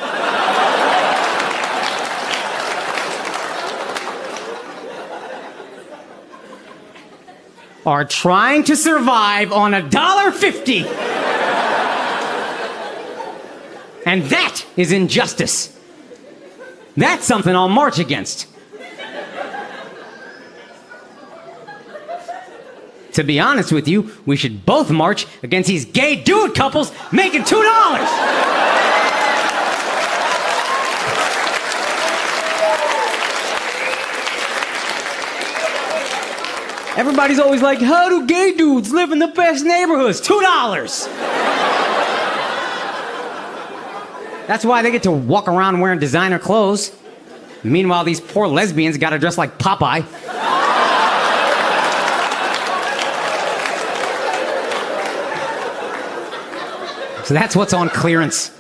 Are trying to survive on $1.50. And that is injustice. That's something I'll march against. To be honest with you, we should both march against these gay dude couples making $2. Everybody's always like, how do gay dudes live in the best neighborhoods? $2. That's why they get to walk around wearing designer clothes. Meanwhile, these poor lesbians gotta dress like Popeye. So that's what's on clearance.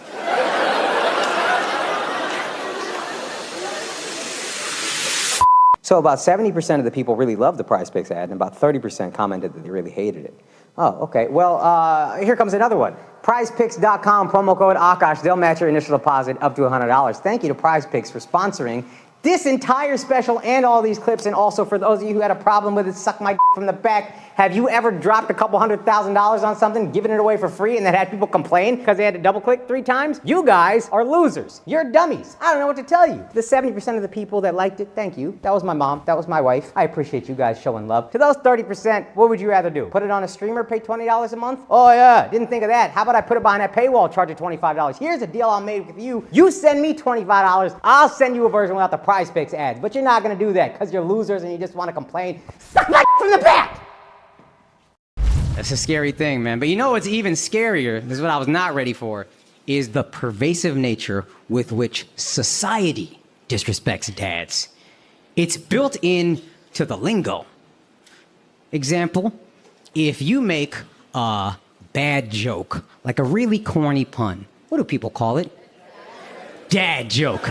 So about 70% of the people really loved the Prize Picks ad, and about 30% commented that they really hated it. Oh, okay. Well, here comes another one. PrizePicks.com, promo code Akaash. They'll match your initial deposit up to $100. Thank you to Prize Picks for sponsoring this entire special and all these clips. And also for those of you who had a problem with it, suck my from the back. Have you ever dropped a couple $100,000 on something, given it away for free, and then had people complain because they had to double click 3 times? You guys are losers. You're dummies. I don't know what to tell you. The 70% of the people that liked it, thank you. That was my mom. That was my wife. I appreciate you guys showing love. To those 30%, what would you rather do? Put it on a streamer, pay $20 a month? Oh yeah, didn't think of that. How about I put it behind that paywall, charge it $25? Here's a deal I made with you. You send me $25, I'll send you a version without the Prize Picks ads. But you're not gonna do that because you're losers and you just want to complain. Suck my from the back! That's a scary thing, man. But you know what's even scarier, this is what I was not ready for, is the pervasive nature with which society disrespects dads. It's built into the lingo. Example, if you make a bad joke, like a really corny pun, what do people call it? Dad joke.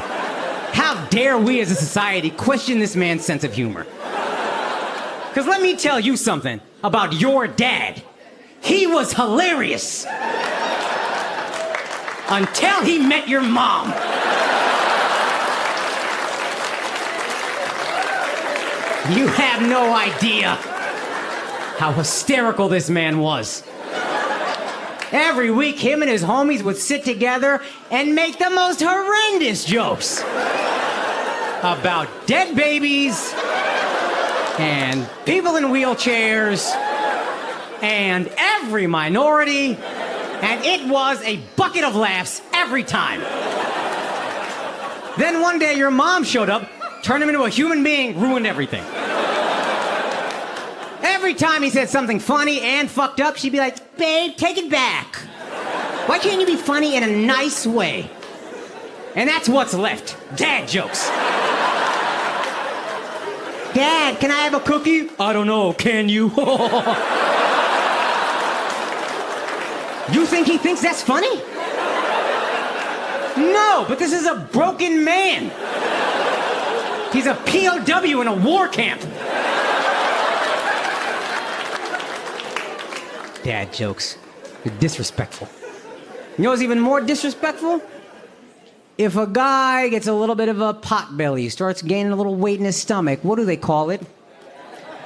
How dare we as a society question this man's sense of humor? Because let me tell you something about your dad. He was hilarious. Until he met your mom. You have no idea how hysterical this man was. Every week, him and his homies would sit together and make the most horrendous jokes about dead babies and people in wheelchairs and every minority, and it was a bucket of laughs every time. Then one day your mom showed up, turned him into a human being, ruined everything. Every time he said something funny and fucked up, she'd be like, babe, take it back. Why can't you be funny in a nice way? And that's what's left, dad jokes. Dad, can I have a cookie? I don't know, can you? You think he thinks that's funny? No, but this is a broken man. He's a POW in a war camp. Dad jokes. They're disrespectful. You know what's even more disrespectful? If a guy gets a little bit of a pot belly, starts gaining a little weight in his stomach, what do they call it?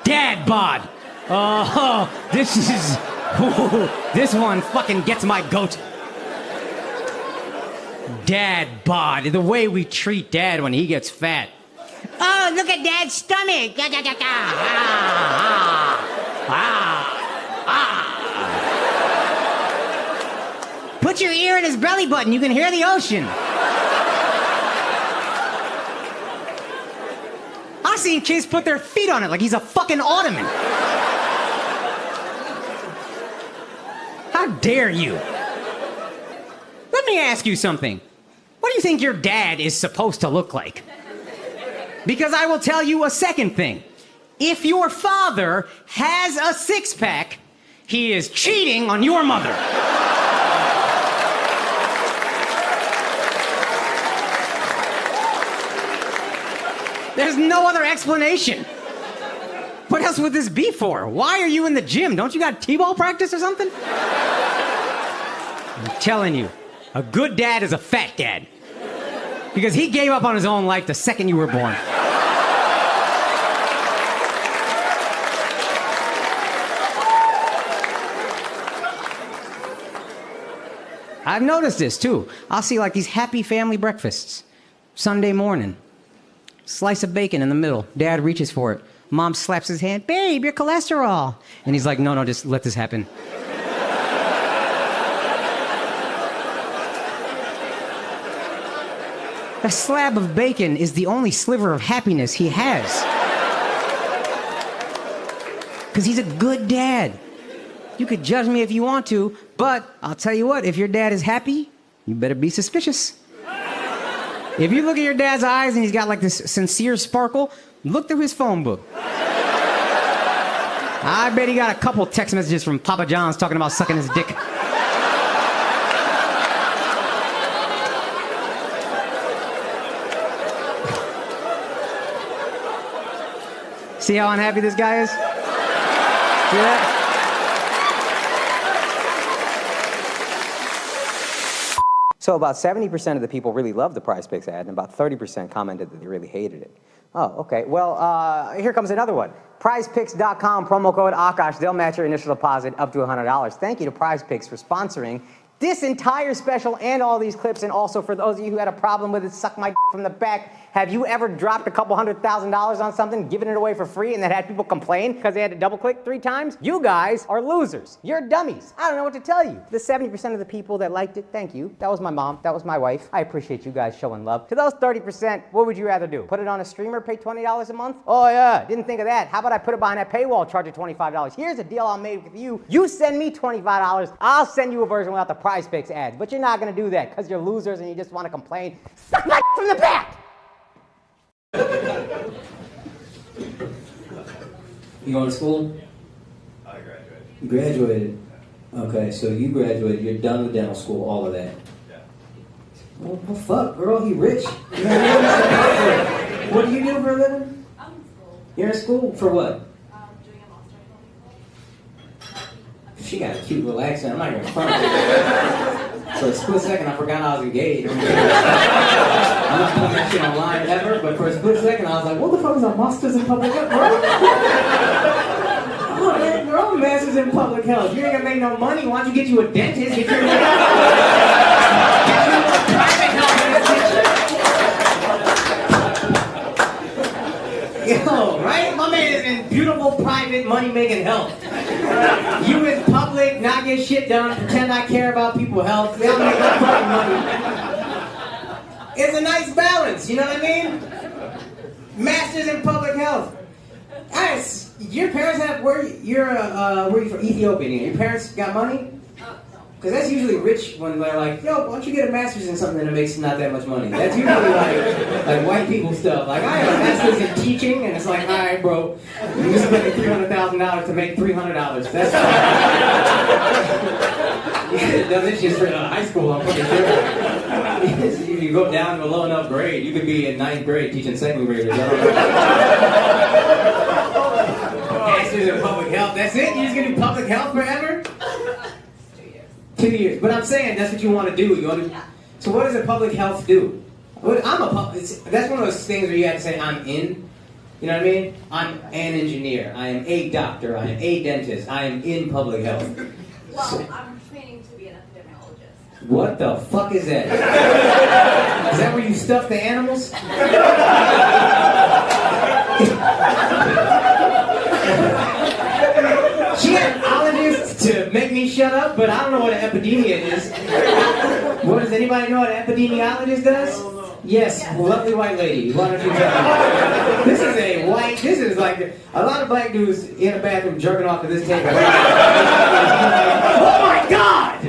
Dad bod. Oh, this is... this one fucking gets my goat. Dad bod. The way we treat Dad when he gets fat. Oh, look at Dad's stomach. Put your ear in his belly button. You can hear the ocean. I've seen kids put their feet on it like he's a fucking ottoman. How dare you? Let me ask you something. What do you think your dad is supposed to look like? Because I will tell you a second thing. If your father has a six-pack, he is cheating on your mother. There's no other explanation. What else would this be for? Why are you in the gym? Don't you got t-ball practice or something? I'm telling you, a good dad is a fat dad. Because he gave up on his own life the second you were born. I've noticed this too. I'll see like these happy family breakfasts. Sunday morning. Slice of bacon in the middle. Dad reaches for it. Mom slaps his hand. Babe, your cholesterol. And he's like, no, just let this happen. A slab of bacon is the only sliver of happiness he has. Because he's a good dad. You could judge me if you want to, but I'll tell you what, if your dad is happy, you better be suspicious. If you look at your dad's eyes and he's got like this sincere sparkle, look through his phone book. I bet he got a couple text messages from Papa John's talking about sucking his dick. See how unhappy this guy is? See that? So about 70% of the people really loved the Prize Picks ad, and about 30% commented that they really hated it. Oh, okay. Well, here comes another one. PrizePicks.com, promo code Akaash. They'll match your initial deposit up to $100. Thank you to Prize Picks for sponsoring this entire special and all these clips. And also for those of you who had a problem with it, suck my from the back. Have you ever dropped a couple $100,000 on something, given it away for free, and then had people complain because they had to double click 3 times? You guys are losers. You're dummies. I don't know what to tell you. The 70% of the people that liked it, thank you. That was my mom. That was my wife. I appreciate you guys showing love. To those 30%, what would you rather do? Put it on a streamer, pay $20 a month? Oh yeah, didn't think of that. How about I put it behind that paywall, charge it $25? Here's a deal I made with you. You send me $25, I'll send you a version without the Prize Picks ad. But you're not gonna do that because you're losers and you just want to complain. Suck my from the back! You going to school? I graduated. You graduated? Okay, so you graduated, you're done with dental school, all of that. Yeah. Well, fuck, girl, he rich. What do you do for a living? I'm in school. You're in school? For what? Doing a master's in She got a cute little accent, I'm not even front of her. For a split second, I forgot I was engaged. I'm not putting that shit online ever, but for a split second, I was like, what the fuck is a master's in public health, bro? Oh, man, you're all masters in public health. You ain't gonna make no money. Why don't you get you a dentist? Get you a private health institution. Yo, right? My man is in beautiful, private, money-making health. You in public, not get shit done, pretend I care about people's health. They'll make no fucking money. It's a nice balance, you know what I mean? Masters in public health. Guys, your parents have, where are you from? Ethiopian. Your parents got money? Because that's usually rich when they're like, yo, why don't you get a master's in something that makes not that much money? That's usually like white people stuff. Like, I have a master's in teaching, and it's like, all right, bro, you're spending $300,000 to make $300. That's yeah, this just for high school, I'm pretty sure. If you go down to a low enough grade, you could be in 9th grade teaching second graders. Masters in public health, that's it? You're just gonna do public health forever? 2 years. But I'm saying that's what you want to do. You want to. So what does a public health do? That's one of those things where you have to say, I'm in. You know what I mean? I'm an engineer. I am a doctor. I am a dentist. I am in public health. Well, I'm training to be an epidemiologist. What the fuck is that? Is that where you stuff the animals? She had an ologist to make me shut up, but I don't know what an epidemia is. What, does anybody know what an epidemiologist does? Yes, lovely white lady. Why don't you tell me? This is like a lot of black dudes in a bathroom jerking off to this tape. Oh my God!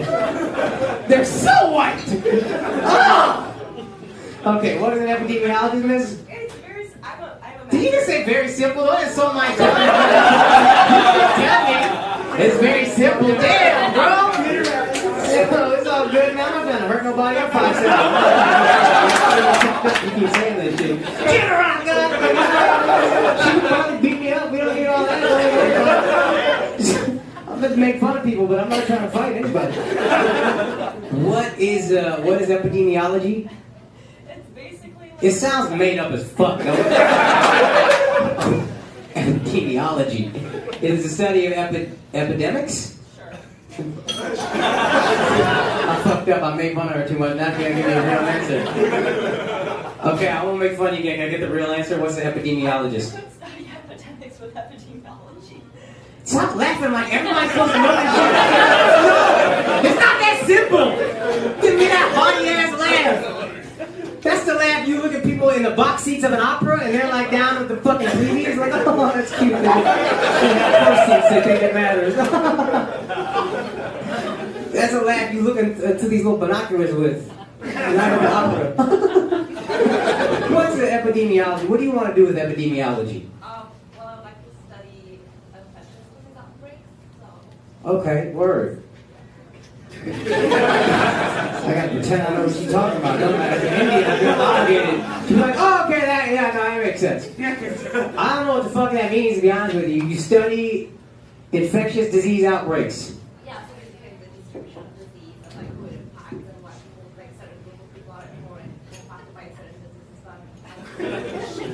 They're so white! Oh! Okay, what is an epidemiologist, miss? It's very. I'm a Did you just say very simple? That is so my God. Tell me. It's very simple. Damn, bro! It's all good, man. I'm not gonna hurt nobody. I'm 5'7". You keep saying that shit. Get around, God! She would probably beat me up. We don't need all that. I'm just make fun of people, but I'm not trying to fight anybody. What is epidemiology? It's basically. It sounds made up as fuck, though. Epidemiology. It is the study of epidemics? I fucked up. I made fun of her too much. Now I can't give you a real answer. Okay, I won't make fun of you again. Can I get the real answer? What's the epidemiologist? Study epidemics with epidemiology. Stop laughing like everybody's supposed to know that shit. No! It's not that simple! Give me that funny ass laugh! That's the laugh you look at people in the box seats of an opera and they're like down with the fucking previews like, oh, that's cute. They have seats, they think it matters. That's a laugh you look into these little binoculars with. Not in the opera. What's the epidemiology? What do you want to do with epidemiology? Well, I like to study infectious disease outbreaks. So. Okay, word. I gotta pretend I know what she's talking about. Doesn't matter. If you're Indian, I feel obligated. She's like, oh, okay, that makes sense. I don't know what the fuck that means, to be honest with you. You study infectious disease outbreaks. Yeah, so basically the distribution of disease and like who it impacts and what people, like certain group of people are more impacted by certain diseases.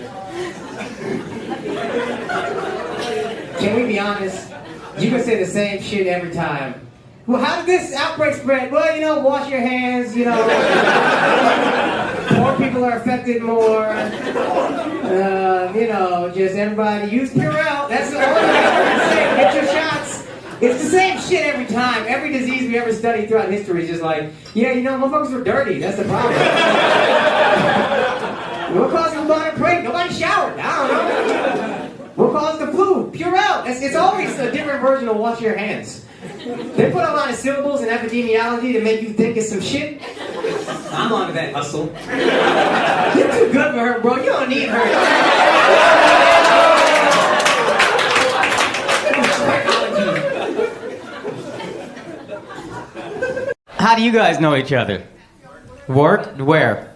Can we be honest? You can say the same shit every time. Well, how did this outbreak spread? Well, wash your hands, Poor people are affected more. Just everybody use Purell. That's the only thing I'm going to say. Get your shots. It's the same shit every time. Every disease we ever studied throughout history is just like, motherfuckers were dirty. That's the problem. What caused the bubonic plague? Nobody showered. I don't know. What caused the flu? Purell. It's always a different version of wash your hands. They put a lot of syllables in epidemiology to make you think it's some shit. I'm on to that hustle. You're too good for her, bro. You don't need her. How do you guys know each other? Work? Where?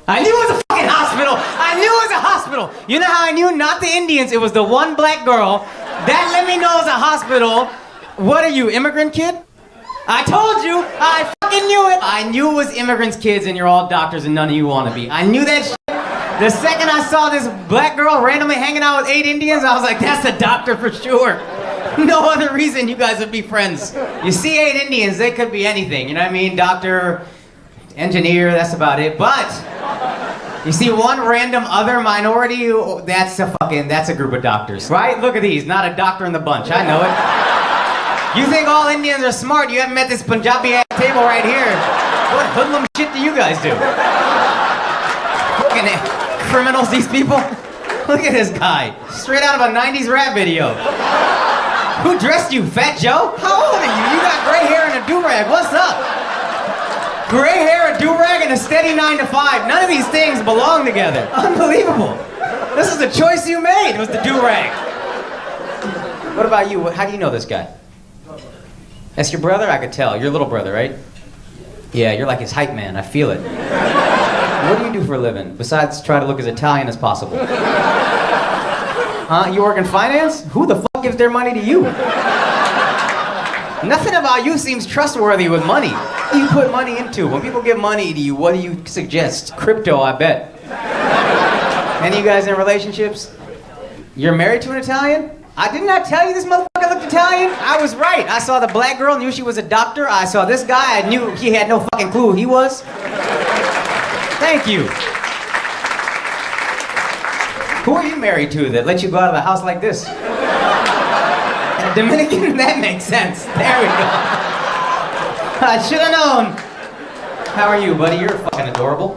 I knew it was a fucking hospital! I knew it was a hospital! You know how I knew? Not the Indians. It was the one black girl. That let me know it was a hospital. What are you, immigrant kid? I told you! I fucking knew it! I knew it was immigrants' kids and you're all doctors and none of you want to be. I knew that shit. The second I saw this black girl randomly hanging out with 8 Indians, I was like, that's a doctor for sure. No other reason you guys would be friends. You see 8 Indians, they could be anything. You know what I mean? Doctor, engineer, that's about it. But you see one random other minority, that's a group of doctors. Right? Look at these, not a doctor in the bunch. I know it. You think all Indians are smart, you haven't met this Punjabi ass table right here. What hoodlum shit do you guys do? Fucking criminals, these people. Look at this guy. Straight out of a 90s rap video. Who dressed you, Fat Joe? How old are you? You got gray hair and a do-rag. What's up? Gray hair, a do-rag, and a steady 9 to 5. None of these things belong together. Unbelievable. This is the choice you made. It was the do-rag. What about you? How do you know this guy? That's your brother? I could tell. Your little brother, right? Yeah, you're like his hype man. I feel it. What do you do for a living, besides try to look as Italian as possible? Huh? You work in finance? Who the fuck gives their money to you? Nothing about you seems trustworthy with money. You put money into. When people give money to you, what do you suggest? Crypto, I bet. Any of you guys in relationships? You're married to an Italian? I did not tell you this motherfucker looked Italian. I was right. I saw the black girl, knew she was a doctor. I saw this guy, I knew he had no fucking clue who he was. Thank you. Who are you married to that let you go out of the house like this? A Dominican? That makes sense. There we go. I should have known. How are you, buddy? You're fucking adorable.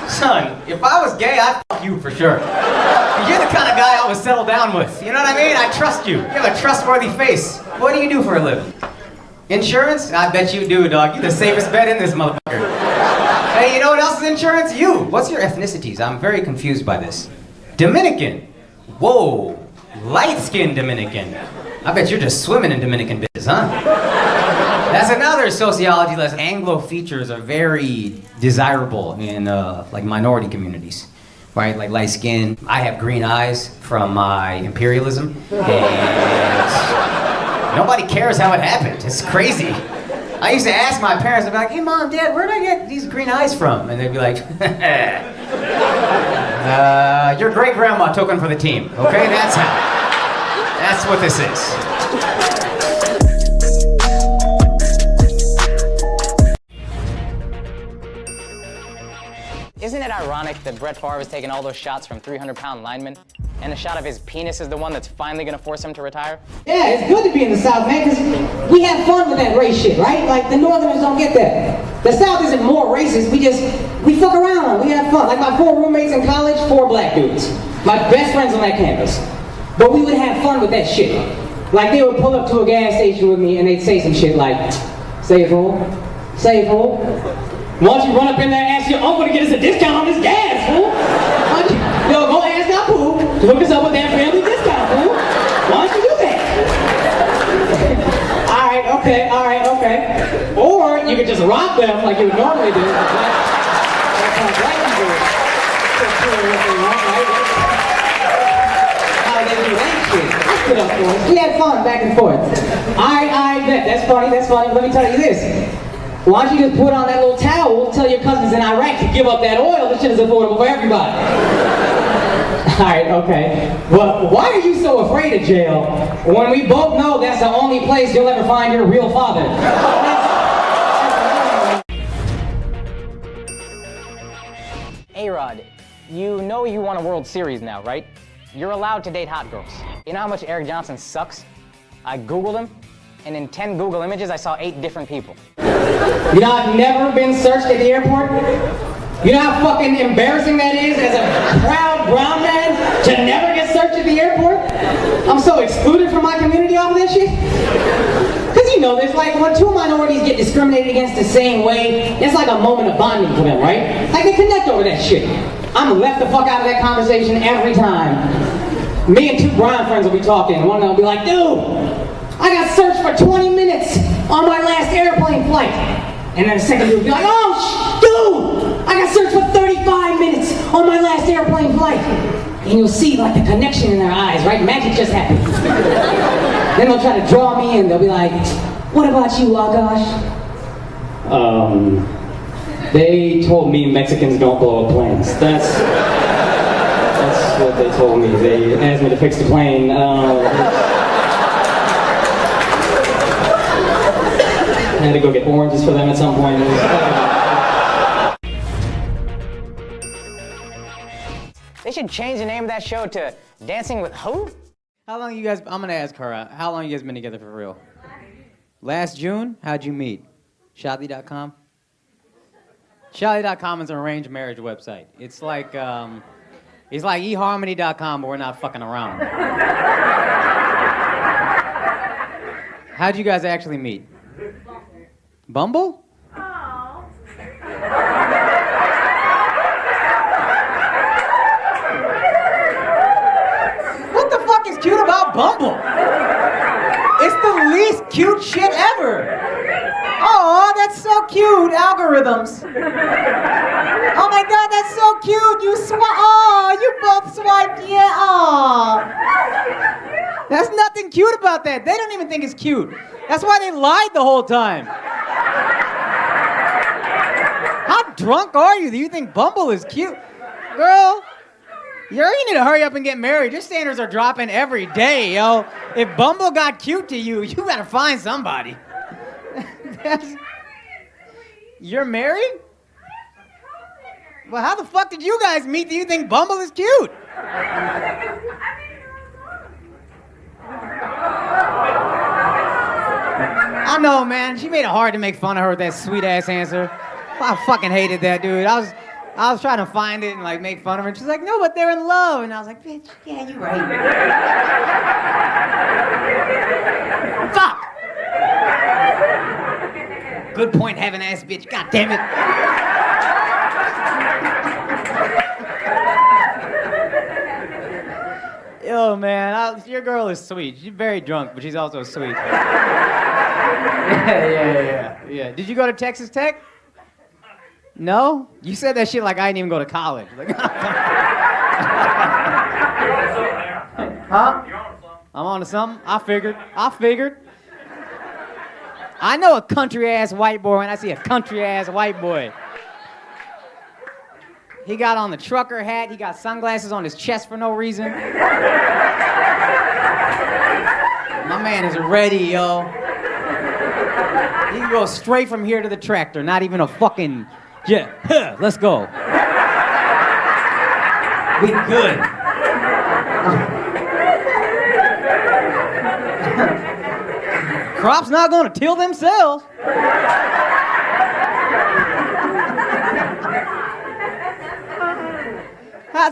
Son, if I was gay, I'd fuck you for sure. You're the kind of guy I would settle down with. You know what I mean? I trust you. You have a trustworthy face. What do you do for a living? Insurance? I bet you do, dog. You're the safest bet in this motherfucker. Hey, you know what else is insurance? You. What's your ethnicities? I'm very confused by this. Dominican. Whoa. Light-skinned Dominican. I bet you're just swimming in Dominican bitches, huh? That's another sociology lesson. Anglo features are very desirable in like minority communities, right? Like light skin. I have green eyes from my imperialism, and nobody cares how it happened. It's crazy. I used to ask my parents, I'd be like, hey mom, dad, where did I get these green eyes from? And they'd be like, your great grandma took one for the team, okay? That's how. That's what this is. Isn't it ironic that Brett Favre is taking all those shots from 300-pound linemen, and a shot of his penis is the one that's finally gonna force him to retire? Yeah, it's good to be in the South, man, because we have fun with that race shit, right? Like, the Northerners don't get that. The South isn't more racist, we fuck around, we have fun. Like, my 4 roommates in college, 4 black dudes. My best friends on that campus. But we would have fun with that shit. Like, they would pull up to a gas station with me and they'd say some shit like, save fool, save fool. Why don't you run up in there and ask your uncle to get us a discount on this gas, fool? Yo, go ask our poo to hook us up with that family discount, fool. Why don't you do that? Alright, okay. Or you could just rob them like you would normally do. That's how black people do. How they do that shit. I stood up for us. We had fun back and forth. Alright, bet. That's funny. Let me tell you this. Why don't you just put on that little towel, tell your cousins in Iraq to give up that oil, this shit is affordable for everybody. Alright, okay. Well, why are you so afraid of jail when we both know that's the only place you'll ever find your real father? A-Rod, you know you won a World Series now, right? You're allowed to date hot girls. You know how much Eric Johnson sucks? I Googled him, and in 10 Google images, I saw 8 different people. You know, I've never been searched at the airport. You know how fucking embarrassing that is as a proud brown man to never get searched at the airport? I'm so excluded from my community off of that shit. Because you know, there's like when 2 minorities get discriminated against the same way, it's like a moment of bonding for them, right? Like they connect over that shit. I'm left the fuck out of that conversation every time. Me and 2 brown friends will be talking, one of them will be like, dude, I got searched for 20 minutes on my last airplane flight. And then the second dude will be like, oh, dude, I got searched for 35 minutes on my last airplane flight. And you'll see like the connection in their eyes, right? Magic just happened. Then they'll try to draw me in. They'll be like, what about you, Akaash? They told me Mexicans don't blow up planes. That's what they told me. They asked me to fix the plane. I had to go get oranges for them at some point. They should change the name of that show to Dancing with Who? How long you guys, I'm gonna ask her, how long you guys been together for real? Last June? How'd you meet? Shadi.com? Shadi.com is an arranged marriage website. It's like eHarmony.com, but we're not fucking around. How'd you guys actually meet? Bumble? Oh. What the fuck is cute about Bumble? It's the least cute shit ever. Oh, that's so cute. Algorithms. Oh my god, that's so cute. You both swiped, yeah. Oh. There's nothing cute about that. They don't even think it's cute. That's why they lied the whole time. How drunk are you that you think Bumble is cute? Girl, you need to hurry up and get married. Your standards are dropping every day, yo. If Bumble got cute to you, you better find somebody. You're married? Well, how the fuck did you guys meet that you think Bumble is cute? I know, man. She made it hard to make fun of her with that sweet-ass answer. I fucking hated that, dude. I was trying to find it and, like, make fun of her. And she's like, no, but they're in love. And I was like, bitch, yeah, you're right. Fuck! Good point, having ass bitch. God damn it. Yo, man, your girl is sweet. She's very drunk, but she's also sweet. Yeah. Did you go to Texas Tech? No? You said that shit like I didn't even go to college. Like, huh? I'm on to something? I figured. I know a country-ass white boy when I see a country-ass white boy. He got on the trucker hat. He got sunglasses on his chest for no reason. My man is ready, yo. He can go straight from here to the tractor. Not even a fucking... Yeah, let's go. We good. Crops not gonna till themselves.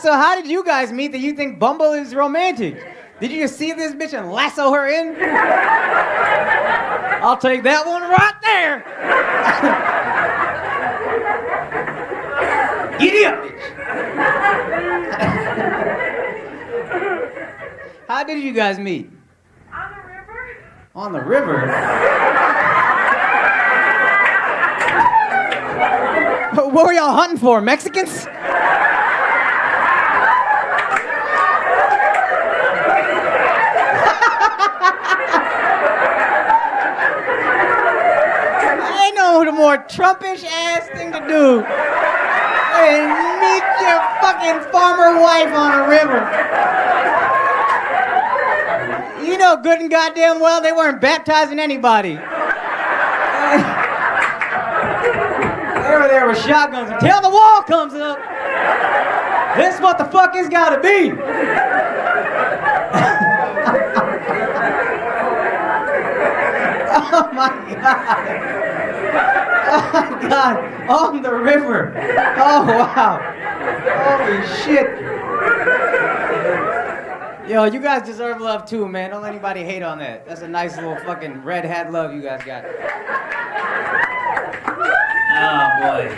So how did you guys meet that you think Bumble is romantic? Did you just see this bitch and lasso her in? I'll take that one right there. Giddy up, bitch. How did you guys meet? On the river. On the river? What were y'all hunting for? Mexicans? Ain't no more Trumpish ass thing to do than meet your fucking farmer wife on a river. You know good and goddamn well they weren't baptizing anybody. They were there with shotguns until the wall comes up. This is what the fuck it's gotta be. Oh my God. Oh my God. On the river. Oh wow. Holy shit. Yo, you guys deserve love too, man. Don't let anybody hate on that. That's a nice little fucking red hat love you guys got. Oh boy.